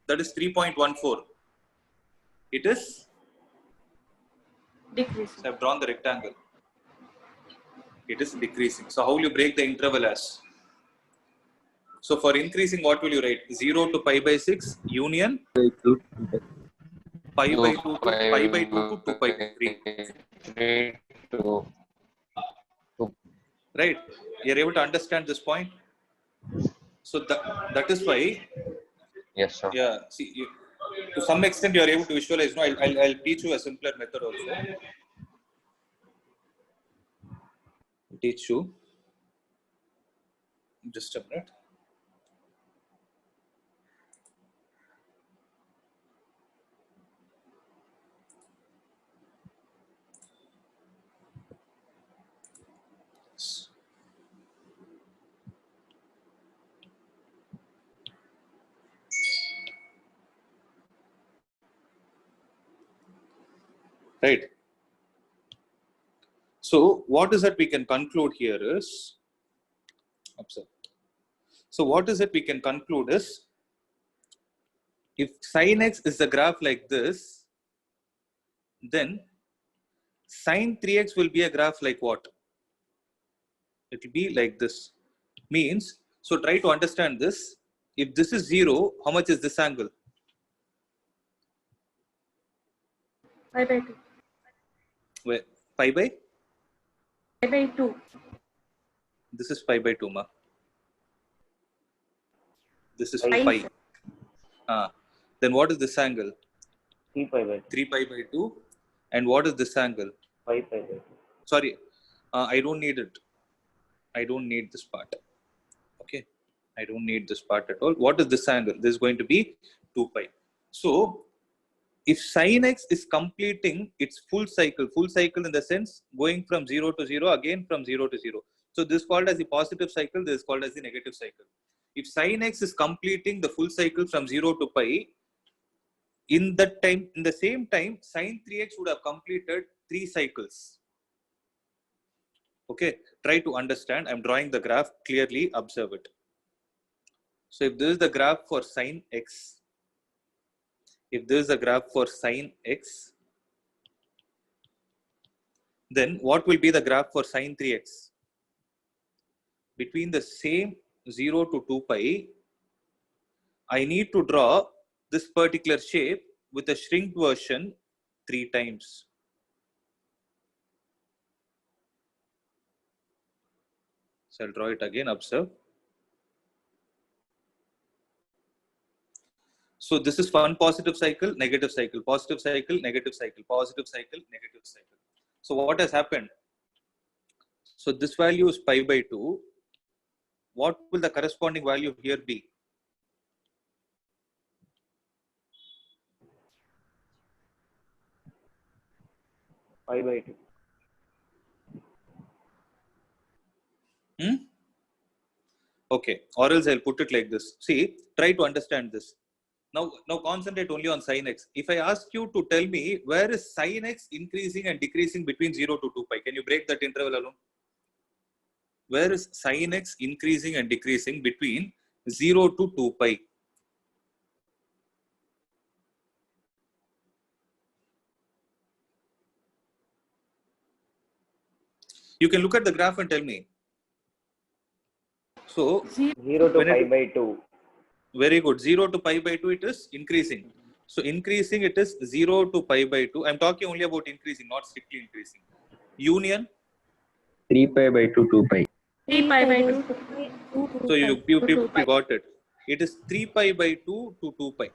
That is 3.14. It is Decreasing. So I have drawn the rectangle. It is decreasing. So how will you break the interval as? So for increasing, what will you write? 0 to pi by 6 union pi by 2 to pi by 2 to 2 pi by 3. Right? You're able to understand this point? So that is why. Yes, sir. Yeah. See, to some extent, you are able to visualize. No, I'll teach you a simpler method also. Teach you. Just a minute. Right. So what is that we can conclude here is, observe. So what is it we can conclude is, if sin x is the graph like this, then sin 3x will be a graph like what? It will be like this. Means, so try to understand this. If this is 0, how much is this angle? Pi by 2. Where? Pi by? Pi by 2. This is pi by 2, ma. This is Pi. pi. Then what is this angle? 3 pi by 2. 3 pi by 2. And what is this angle? 5 pi by 2. Sorry, I don't need it. I don't need this part. Okay, I don't need this part at all. What is this angle? This is going to be 2 pi. So, if sin x is completing its full cycle in the sense going from 0 to 0, again from 0 to 0. So, this is called as the positive cycle, this is called as the negative cycle. If sin x is completing the full cycle from 0 to pi, in the same time, sin 3x would have completed 3 cycles. Okay, try to understand. I'm drawing the graph clearly, observe it. So if this is the graph for sin x, then what will be the graph for sin 3x? Between the same 0 to 2 pi, I need to draw this particular shape with a shrink version 3 times. So I'll draw it again, observe. So this is one positive cycle, negative cycle, positive cycle, negative cycle, positive cycle, negative cycle. So what has happened? So this value is pi by 2. What will the corresponding value here be? Pi by 2. Okay, or else I'll put it like this. See, try to understand this. Now concentrate only on sin x. If I ask you to tell me where is sin x increasing and decreasing between 0 to 2 pi, can you break that interval alone? Where is sin x increasing and decreasing between 0 to 2 pi? You can look at the graph and tell me. So 0 to when pi it- by 2. very good. 0 to pi by 2, it is increasing. So increasing, it is 0 to pi by 2. I'm talking only about increasing, not strictly increasing. Union. 3 pi by 2, 2 pi. 3 pi by 2. So you got it. It is 3 pi by 2 to 2 pi.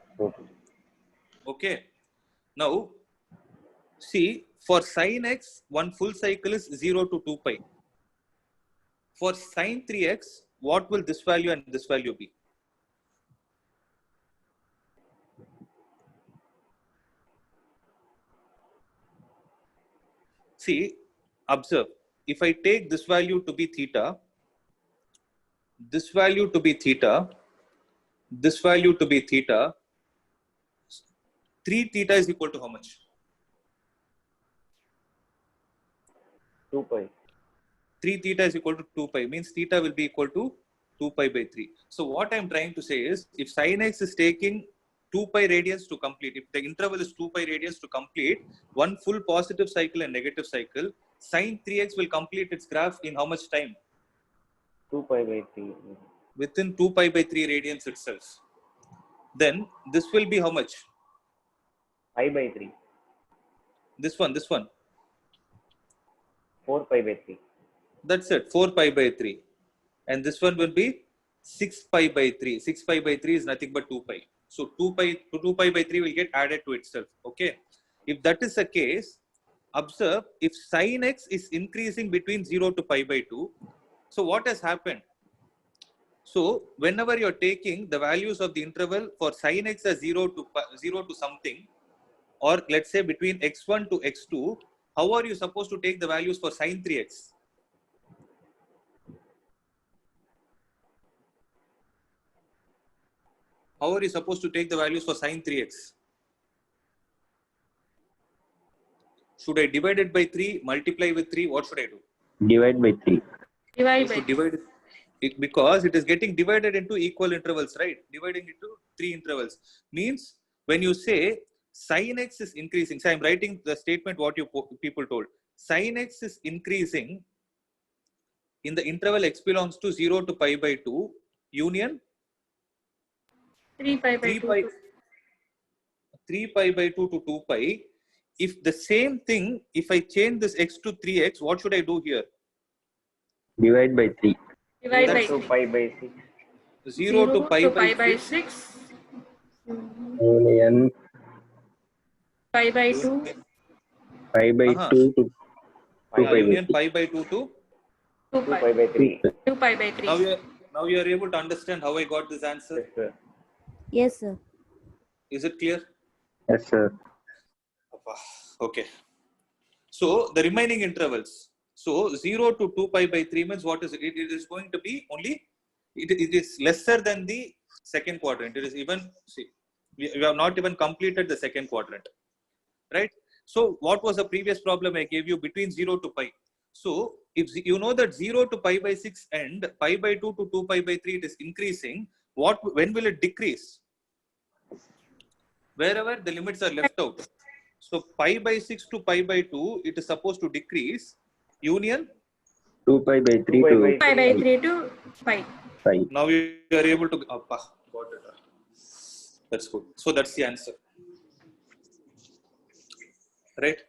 Okay. Now, see, for sin x, one full cycle is 0 to 2 pi. For sin 3x, what will this value and this value be? See, observe. If I take this value to be theta, this value to be theta, this value to be theta, 3 theta is equal to how much? 2 pi. 3 theta is equal to 2 pi, means theta will be equal to 2 pi by 3. So what I'm trying to say is, if sin x is taking 2 pi radians to complete, if the interval is 2 pi radians to complete one full positive cycle and negative cycle, sin 3x will complete its graph in how much time? 2 pi by 3. Within 2 pi by 3 radians itself. Then this will be how much? Pi by 3. This one. 4 pi by 3. That's it, 4 pi by 3. And this one will be 6 pi by 3. 6 pi by 3 is nothing but 2 pi. So 2 pi by 3 will get added to itself. Okay. If that is the case, observe, if sin x is increasing between 0 to pi by 2, so what has happened? So whenever you're taking the values of the interval for sin x as 0 to something, or let's say between x1 to x2, how are you supposed to take the values for sin 3x? How are you supposed to take the values for sin 3x? Should I divide it by 3, multiply with 3? What should I do? Divide by 3. Divide by To divide it, because it is getting divided into equal intervals, right? Dividing into 3 intervals means when you say sin x is increasing, so I'm writing the statement what you people told. Sin x is increasing in the interval x belongs to 0 to pi by 2 union 3 pi by 3 2. pi 3 pi by 2 to 2 pi. If the same thing, if I change this x to 3x, what should I do here? Divide by 3. Divide by 0 to 3. pi by 6. 0 to pi by by 6. 6. Union Pi by 2. pi by Uh-huh. 2 to 2 Yeah, pi by union 3. pi by 2 to 2 2 pi. pi by 3. 2 pi by 3. now you are able to understand how I got this answer. Yes, sir. Yes, sir. Is it clear? Yes, sir. Okay. So the remaining intervals. So 0 to 2 pi by 3 means what is it? It is going to be only, it is lesser than the second quadrant. It is even, see, we have not even completed the second quadrant, right? So what was the previous problem I gave you between 0 to pi? So if you know that 0 to pi by 6 and pi by 2 to 2 pi by 3, it is increasing. When will it decrease? Wherever the limits are left out. So pi by 6 to pi by 2, it is supposed to decrease. Union 2 pi by 3 2 pi to by 2 pi by 3 to pi. 5. now you are able to got it. That's good. So that's the answer, right?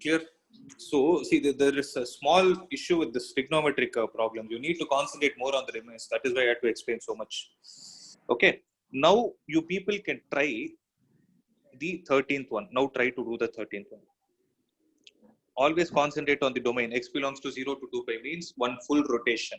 Clear? So see, there is a small issue with this trigonometric problem. You need to concentrate more on the remains. That is why I had to explain so much. Okay. Now you people can try the 13th one. Now try to do the 13th one. Always concentrate on the domain. X belongs to 0 to 2 pi means one full rotation.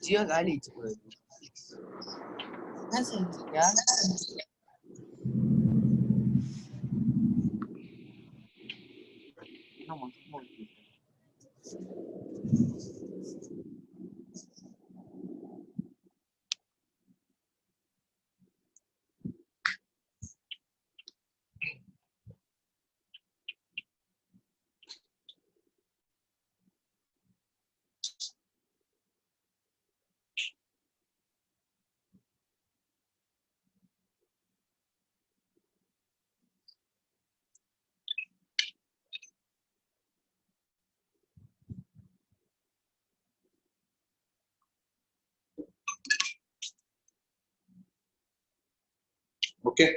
जियो गाली என்ன செஞ்சியா Okay.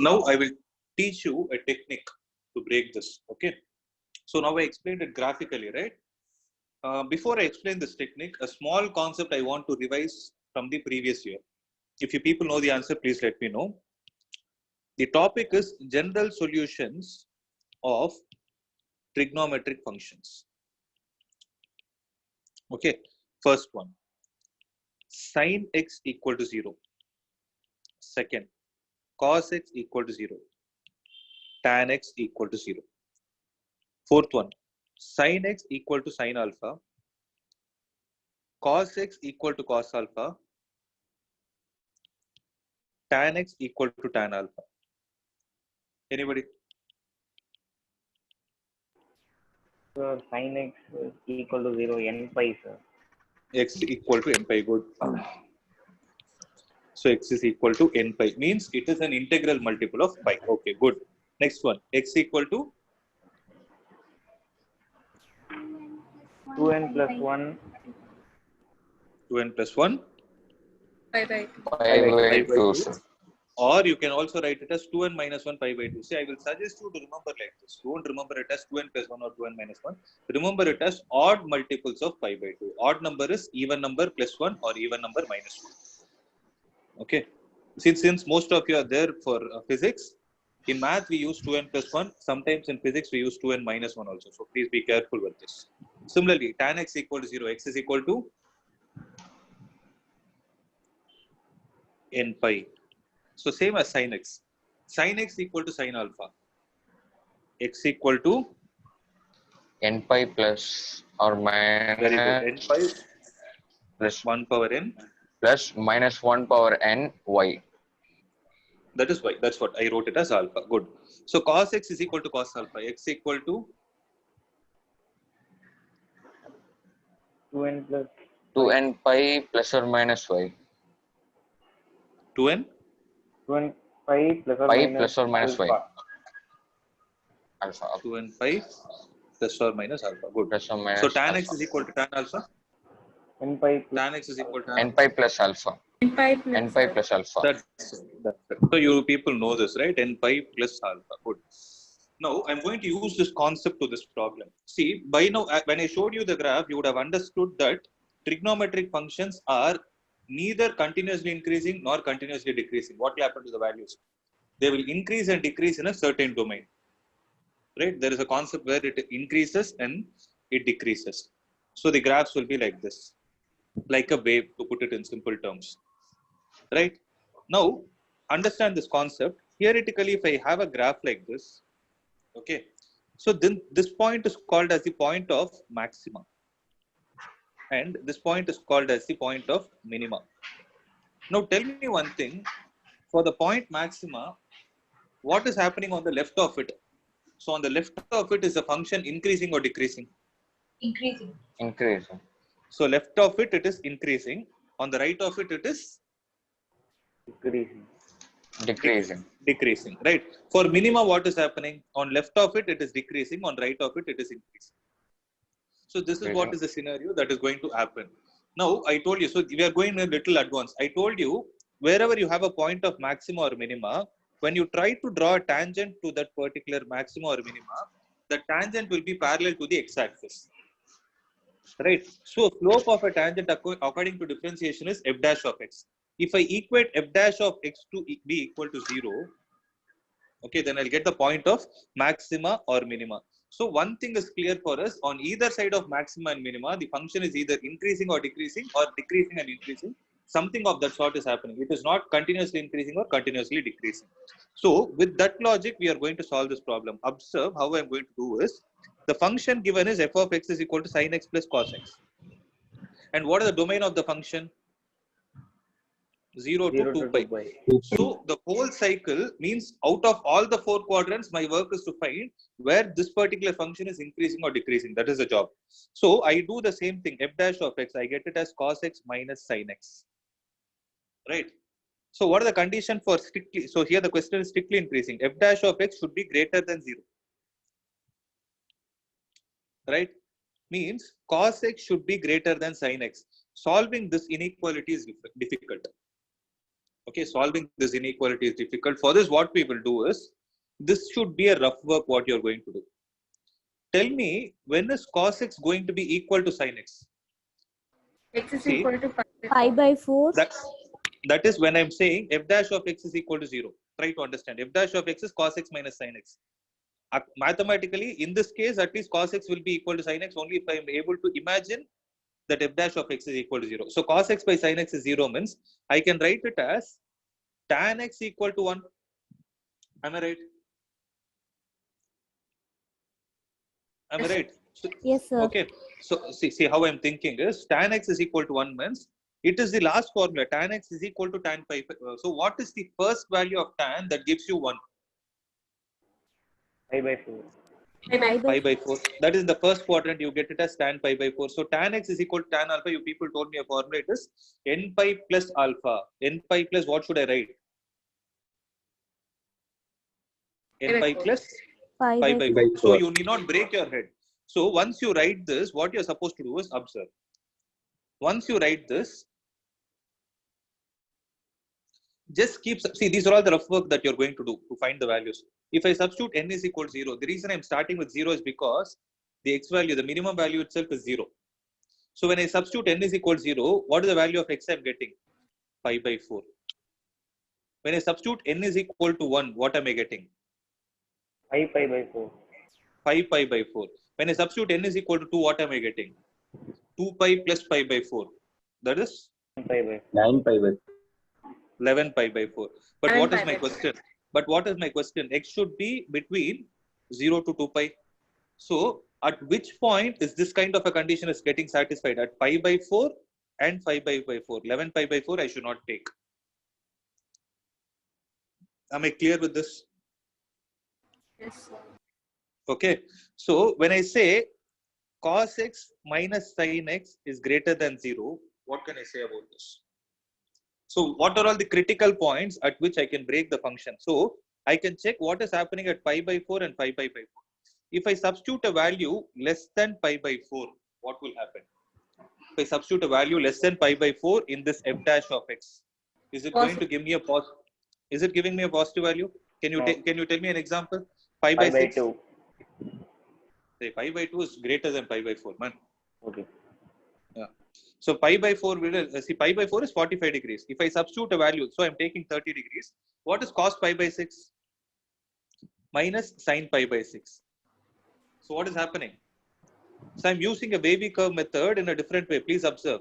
Now I will teach you a technique to break this. Okay. So now I explained it graphically, right? Before I explain this technique, a small concept I want to revise from the previous year. If you people know the answer, please let me know. The topic is general solutions of trigonometric functions. Okay. First one, sin x equal to 0. Second, cos x equal to 0. Tan x equal to 0. Fourth one, sin x equal to sin alpha. Cos x equal to cos alpha. Tan x equal to tan alpha. Anybody? Sir, sin x is equal to 0, n pi, sir. X equal to n pi. Good. So x is equal to n pi means it is an integral multiple of pi. Okay, good. Next one, x equal to 2n plus 1 2n plus 1 Pi by 2. pi by 2. Sir. Or you can also write it as 2n minus 1 pi by 2. See, I will suggest you to remember like this. Don't remember it as 2n plus 1 or 2n minus 1. Remember it as odd multiples of pi by 2. Odd number is even number plus 1 or even number minus 1. Okay. Since most of you are there for physics, in math we use 2n plus 1. Sometimes in physics we use 2n minus 1 also. So please be careful with this. Similarly, tan x equal to 0. X is equal to n pi. So same as sin x. Sin x equal to sin alpha. X equal to n pi plus or minus very good. N pi plus 1 power n plus minus 1 power n y. That is y. That's what I wrote it as alpha. Good. So cos x is equal to cos alpha. X equal to 2n plus 2n pi plus or minus y. 2n 2n pi plus or Pi minus plus or minus y. alpha. Alpha. 2n pi plus or minus alpha. Good. Plus or minus So tan x alpha. is equal to tan alpha. n pi plus Tan x is equal to n pi plus alpha. N pi plus n pi plus alpha. That's it. So you people know this, right? N pi plus alpha. Good. Now I'm going to use this concept to this problem. See, by now when I showed you the graph, you would have understood that trigonometric functions are neither continuously increasing nor continuously decreasing. What will happen to the values? They will increase and decrease in a certain domain. Right? There is a concept where it increases and it decreases. So the graphs will be like this, like a wave, to put it in simple terms. Right? Now, understand this concept. Theoretically, if I have a graph like this, okay, so then this point is called as the point of maxima, and this point is called as the point of minima. Now tell me one thing, for the point maxima, what is happening on the left of it? So on the left of it is the function increasing or decreasing? Increasing. Increasing. So left of it, it is increasing. On the right of it, it is decreasing. Decreasing. Decreasing, right? For minima, what is happening? On left of it, it is decreasing. On right of it, it is increasing. So this is what is the scenario that is going to happen. Now, I told you, so we are going a little advanced. I told you, wherever you have a point of maxima or minima, when you try to draw a tangent to that particular maxima or minima, the tangent will be parallel to the x-axis. Right? So slope of a tangent according to differentiation is f dash of x. If I equate f dash of x to be equal to 0, okay, then I'll get the point of maxima or minima. So one thing is clear for us, on either side of maxima and minima, the function is either increasing or decreasing and increasing. Something of that sort is happening. It is not continuously increasing or continuously decreasing. So with that logic, we are going to solve this problem. Observe how I'm going to do is, the function given is f of x is equal to sin x plus cos x. And what is the domain of the function? 0 to 2 pi. So the whole cycle means out of all the 4 quadrants, my work is to find where this particular function is increasing or decreasing. That is the job. So I do the same thing. F dash of x, I get it as cos x minus sin x. Right. So what are the condition for strictly? So here the question is strictly increasing. F dash of x should be greater than 0. Right. Means cos x should be greater than sin x. Solving this inequality is difficult. Okay, solving this inequality is difficult. For this, what we will do is, this should be a rough work what you're going to do. Tell me, when is cos x going to be equal to sin x? X is equal to pi by 4. That is when I'm saying f dash of x is equal to 0. Try to understand. F dash of x is cos x minus sin x. Mathematically, in this case, at least cos x will be equal to sin x only if I'm able to imagine that f dash of x is equal to 0. So cos x by sin x is 0 means I can write it as tan x equal to 1. Am I right? Am I right? So, yes, sir. Okay. So see how I'm thinking is, tan x is equal to 1 means it is the last formula. Tan x is equal to tan pi. So what is the first value of tan that gives you 1? Pi by 4. Pi by 4. That is in the first quadrant, you get it as tan pi by 4. So tan x is equal to tan alpha. You people told me a formula. It is n pi plus alpha. N pi plus what should I write? N pi plus pi by 4. So you need not break your head. So once you write this, what you're supposed to do is observe. Once you write this, just keep, see, these are all the rough work that you're going to do to find the values. If I substitute n is equal to 0, the reason I'm starting with 0 is because the x value, the minimum value itself is 0. So when I substitute n is equal to 0, what is the value of x I'm getting? Pi by 4. When I substitute n is equal to 1, what am I getting? 5 pi by 4. 5 pi by 4. When I substitute n is equal to 2, what am I getting? 2 pi plus pi by 4. That is? 9 pi by 9 pi by 11 pi by 4. But what is my question? But what is my question? X should be between 0 to 2 pi. So at which point is this kind of a condition is getting satisfied? At pi by 4 and 5 by 4. 11 pi by 4 I should not take. Am I clear with this? Yes, sir. Okay. So when I say cos x minus sin x is greater than 0, what can I say about this? So what are all the critical points at which I can break the function? So I can check what is happening at pi by 4 and 5 pi by 4. If I substitute a value less than pi by 4, what will happen? If I substitute a value less than pi by 4 in this f dash of x, is it going to give me a positive? Is it giving me a positive value? Can you can you tell me an example? Pi by 6. 2. Say pi by 2 is greater than pi by 4, man. Okay. Yeah. So pi by 4 will see pi by 4 is 45 degrees. If I substitute a value, so I'm taking 30 degrees. What is cos pi by 6? Minus sin pi by 6. So what is happening? So I'm using a wavy curve method in a different way. Please observe.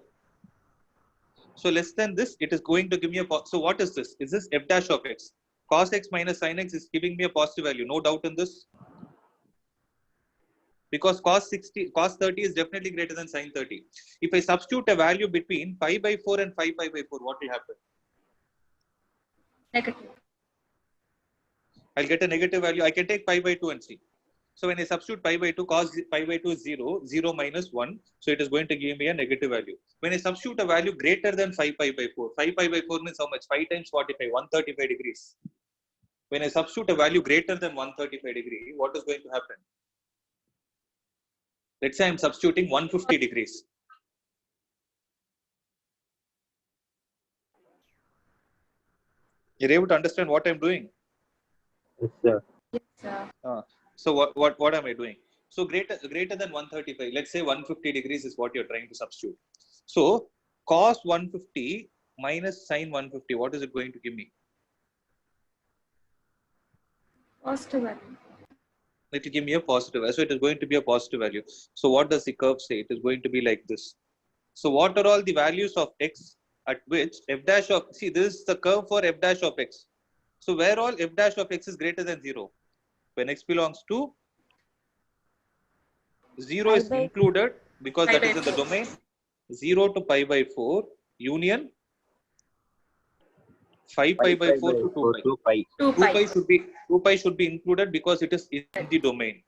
So less than this, it is going to give me a. So what is this? Is this f dash of x? Cos x minus sin x is giving me a positive value. No doubt in this. Because cos 30 is definitely greater than sin 30. If I substitute a value between pi by 4 and 5 pi by 4, what will happen? Negative. I'll get a negative value. I can take pi by 2 and see. So when I substitute pi by 2, cos pi by 2 is 0, 0 minus 1. So it is going to give me a negative value. When I substitute a value greater than 5 pi by 4, 5 pi by 4 means how much? 5 times 45, 135 degrees. When I substitute a value greater than 135 degree, what is going to happen? Let's say I'm substituting 150 degrees. You're able to understand what I'm doing? Yes, sir. Yes, sir. So what am I doing? So greater than 135. Let's say 150 degrees is what you're trying to substitute. So cos 150 minus sin 150. What is it going to give me? Positive value. it will give me a positive value. So it is going to be a positive value. So what does the curve say? It is going to be like this. So what are all the values of x at which f dash of, see, this is the curve for f dash of x. So where all f dash of x is greater than 0? When x belongs to 0 is included because that is in the domain 0 to pi by 4 union 5 pi by 4 to 2 pi. 2 pi. 2 pi should be included because it is in the domain.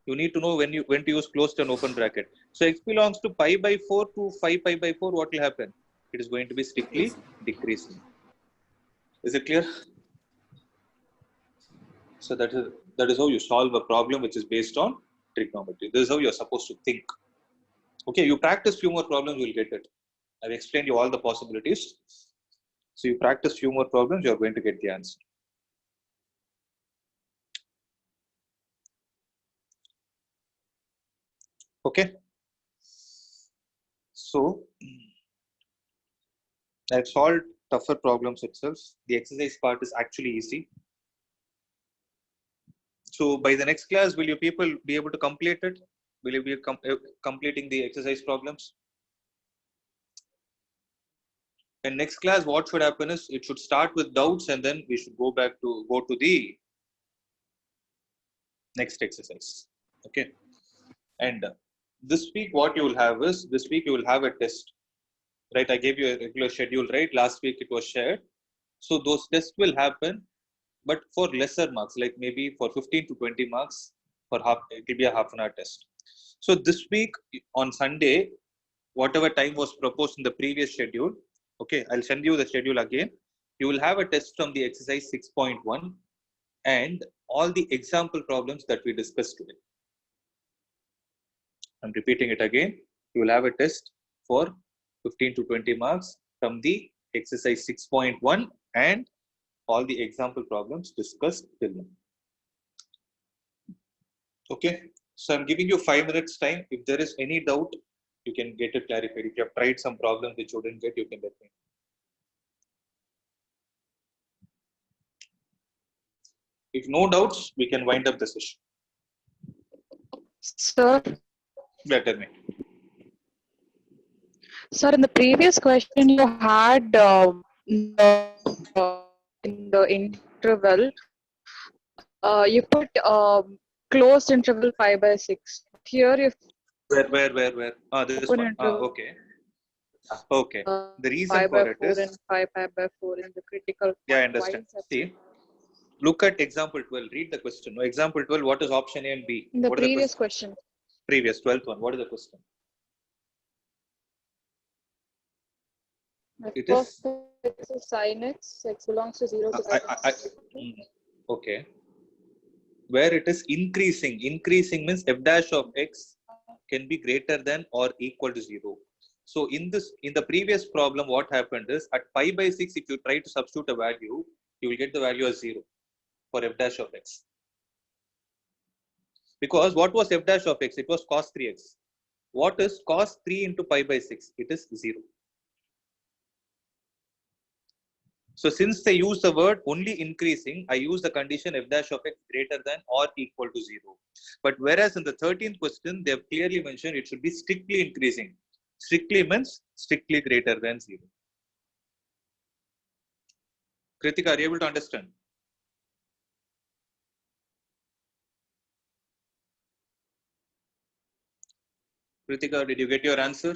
You need to know when to use closed and open bracket. So x belongs to pi by 4 to 5 pi by 4. What will happen? It is going to be strictly decreasing. Is it clear? So that is how you solve a problem which is based on trigonometry. This is how you are supposed to think. Okay, you practice few more problems, you will get it. I've explained you all the possibilities. So you practice few more problems, you are going to get the answer. Okay. So I've solved tougher problems itself. The exercise part is actually easy. So by the next class, will you people be able to complete it? Will you be completing the exercise problems? And next class, what should happen is it should start with doubts and then we should go to the next exercise. Okay. And this week, what you will have is, this week you will have a test. Right? I gave you a regular schedule, right? Last week it was shared. So those tests will happen, but for lesser marks, like maybe for 15 to 20 marks for it will be a half an hour test. So this week on Sunday, whatever time was proposed in the previous schedule, okay, I'll send you the schedule again. You will have a test from the exercise 6.1 and all the example problems that we discussed today. I'm repeating it again. You will have a test for 15 to 20 marks from the exercise 6.1 and all the example problems discussed till now. Okay, so I'm giving you 5 minutes time. If there is any doubt, you can get it clarified. If you have tried some problems which you didn't get, you can let me know. If no doubts, we can wind up the session. Sir, Tell me. sir, in the previous question you had in the interval, you put closed interval 5 by 6. Here you Where? This open one. interval. Okay. Okay. The reason 5 for by it 4 is, and 5 pi by 4 in the critical. yeah, I understand. See, look at example 12. Read the question. No, example 12. What is option A and B? In the what previous is question. Previous 12th one. What is the question? It is X is sin x. X belongs to 0 to okay. Where it is increasing. Increasing means f dash of x can be greater than or equal to 0. So in the previous problem, what happened is at pi by 6, if you try to substitute a value, you will get the value as 0 for f dash of x. Because what was f dash of x? It was cos 3x. What is cos 3 into pi by 6? It is 0. So since they use the word only increasing, I use the condition f dash of x greater than or equal to 0. But whereas in the 13th question, they have clearly mentioned it should be strictly increasing. Strictly means strictly greater than 0. Kritika, are you able to understand? Kritika, did you get your answer?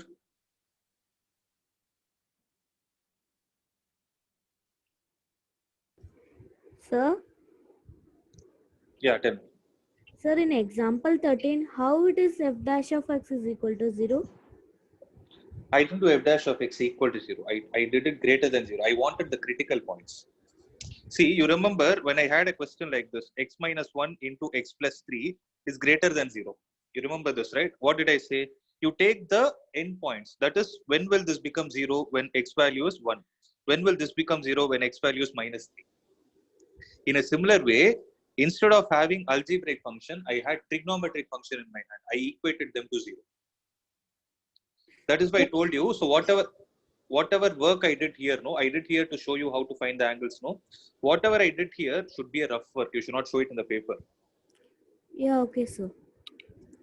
Sir? Yeah, tell me. Sir, in example 13, how it is f dash of x is equal to 0? I didn't do f dash of x equal to 0. I did it greater than 0. I wanted the critical points. See, you remember when I had a question like this, x minus 1 into x plus 3 is greater than 0. You remember this, right? What did I say? You take the endpoints. That is, when will this become 0 when x value is 1? When will this become 0 when x value is minus 3? In a similar way, instead of having algebraic function, I had trigonometric function in my hand. I equated them to 0. That is why I told you. So whatever work I did here, no, I did here to show you how to find the angles, no. Whatever I did here should be a rough work. You should not show it in the paper. Yeah, okay, sir.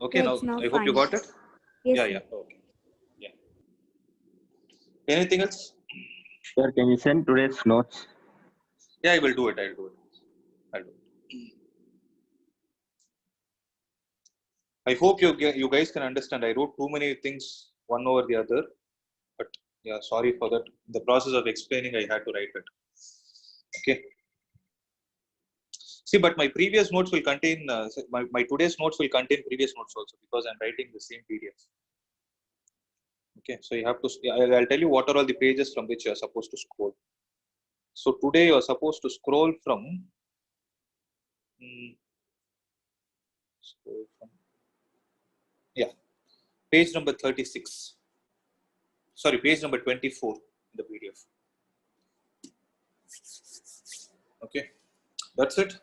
Okay, Yeah, now it's now I hope you fine. got it. Yes, Yeah, sir. yeah. Okay. Yeah. Anything else? Sir, can you send today's notes? Yeah, I will do it. I'll do it. I'll do it. I hope you guys can understand. I wrote too many things one over the other, but yeah, sorry for that. In the process of explaining, I had to write it. Okay. See, but my previous notes will contain my today's notes will contain previous notes also because I'm writing the same PDF. Okay, so you have to. I'll tell you what are all the pages from which you are supposed to scroll. So today you are supposed to scroll from. Scroll from. Yeah, page number 36. Sorry, page number 24 in the PDF. Okay, that's it.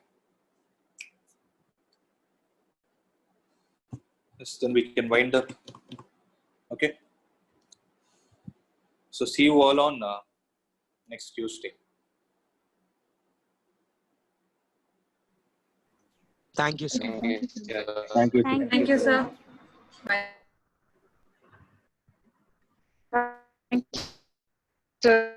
Yes, then we can wind up. Okay. So see you all on next Tuesday. Thank you, sir. Thank you. Yeah. Thank you. Thank you, sir. Thank you, sir.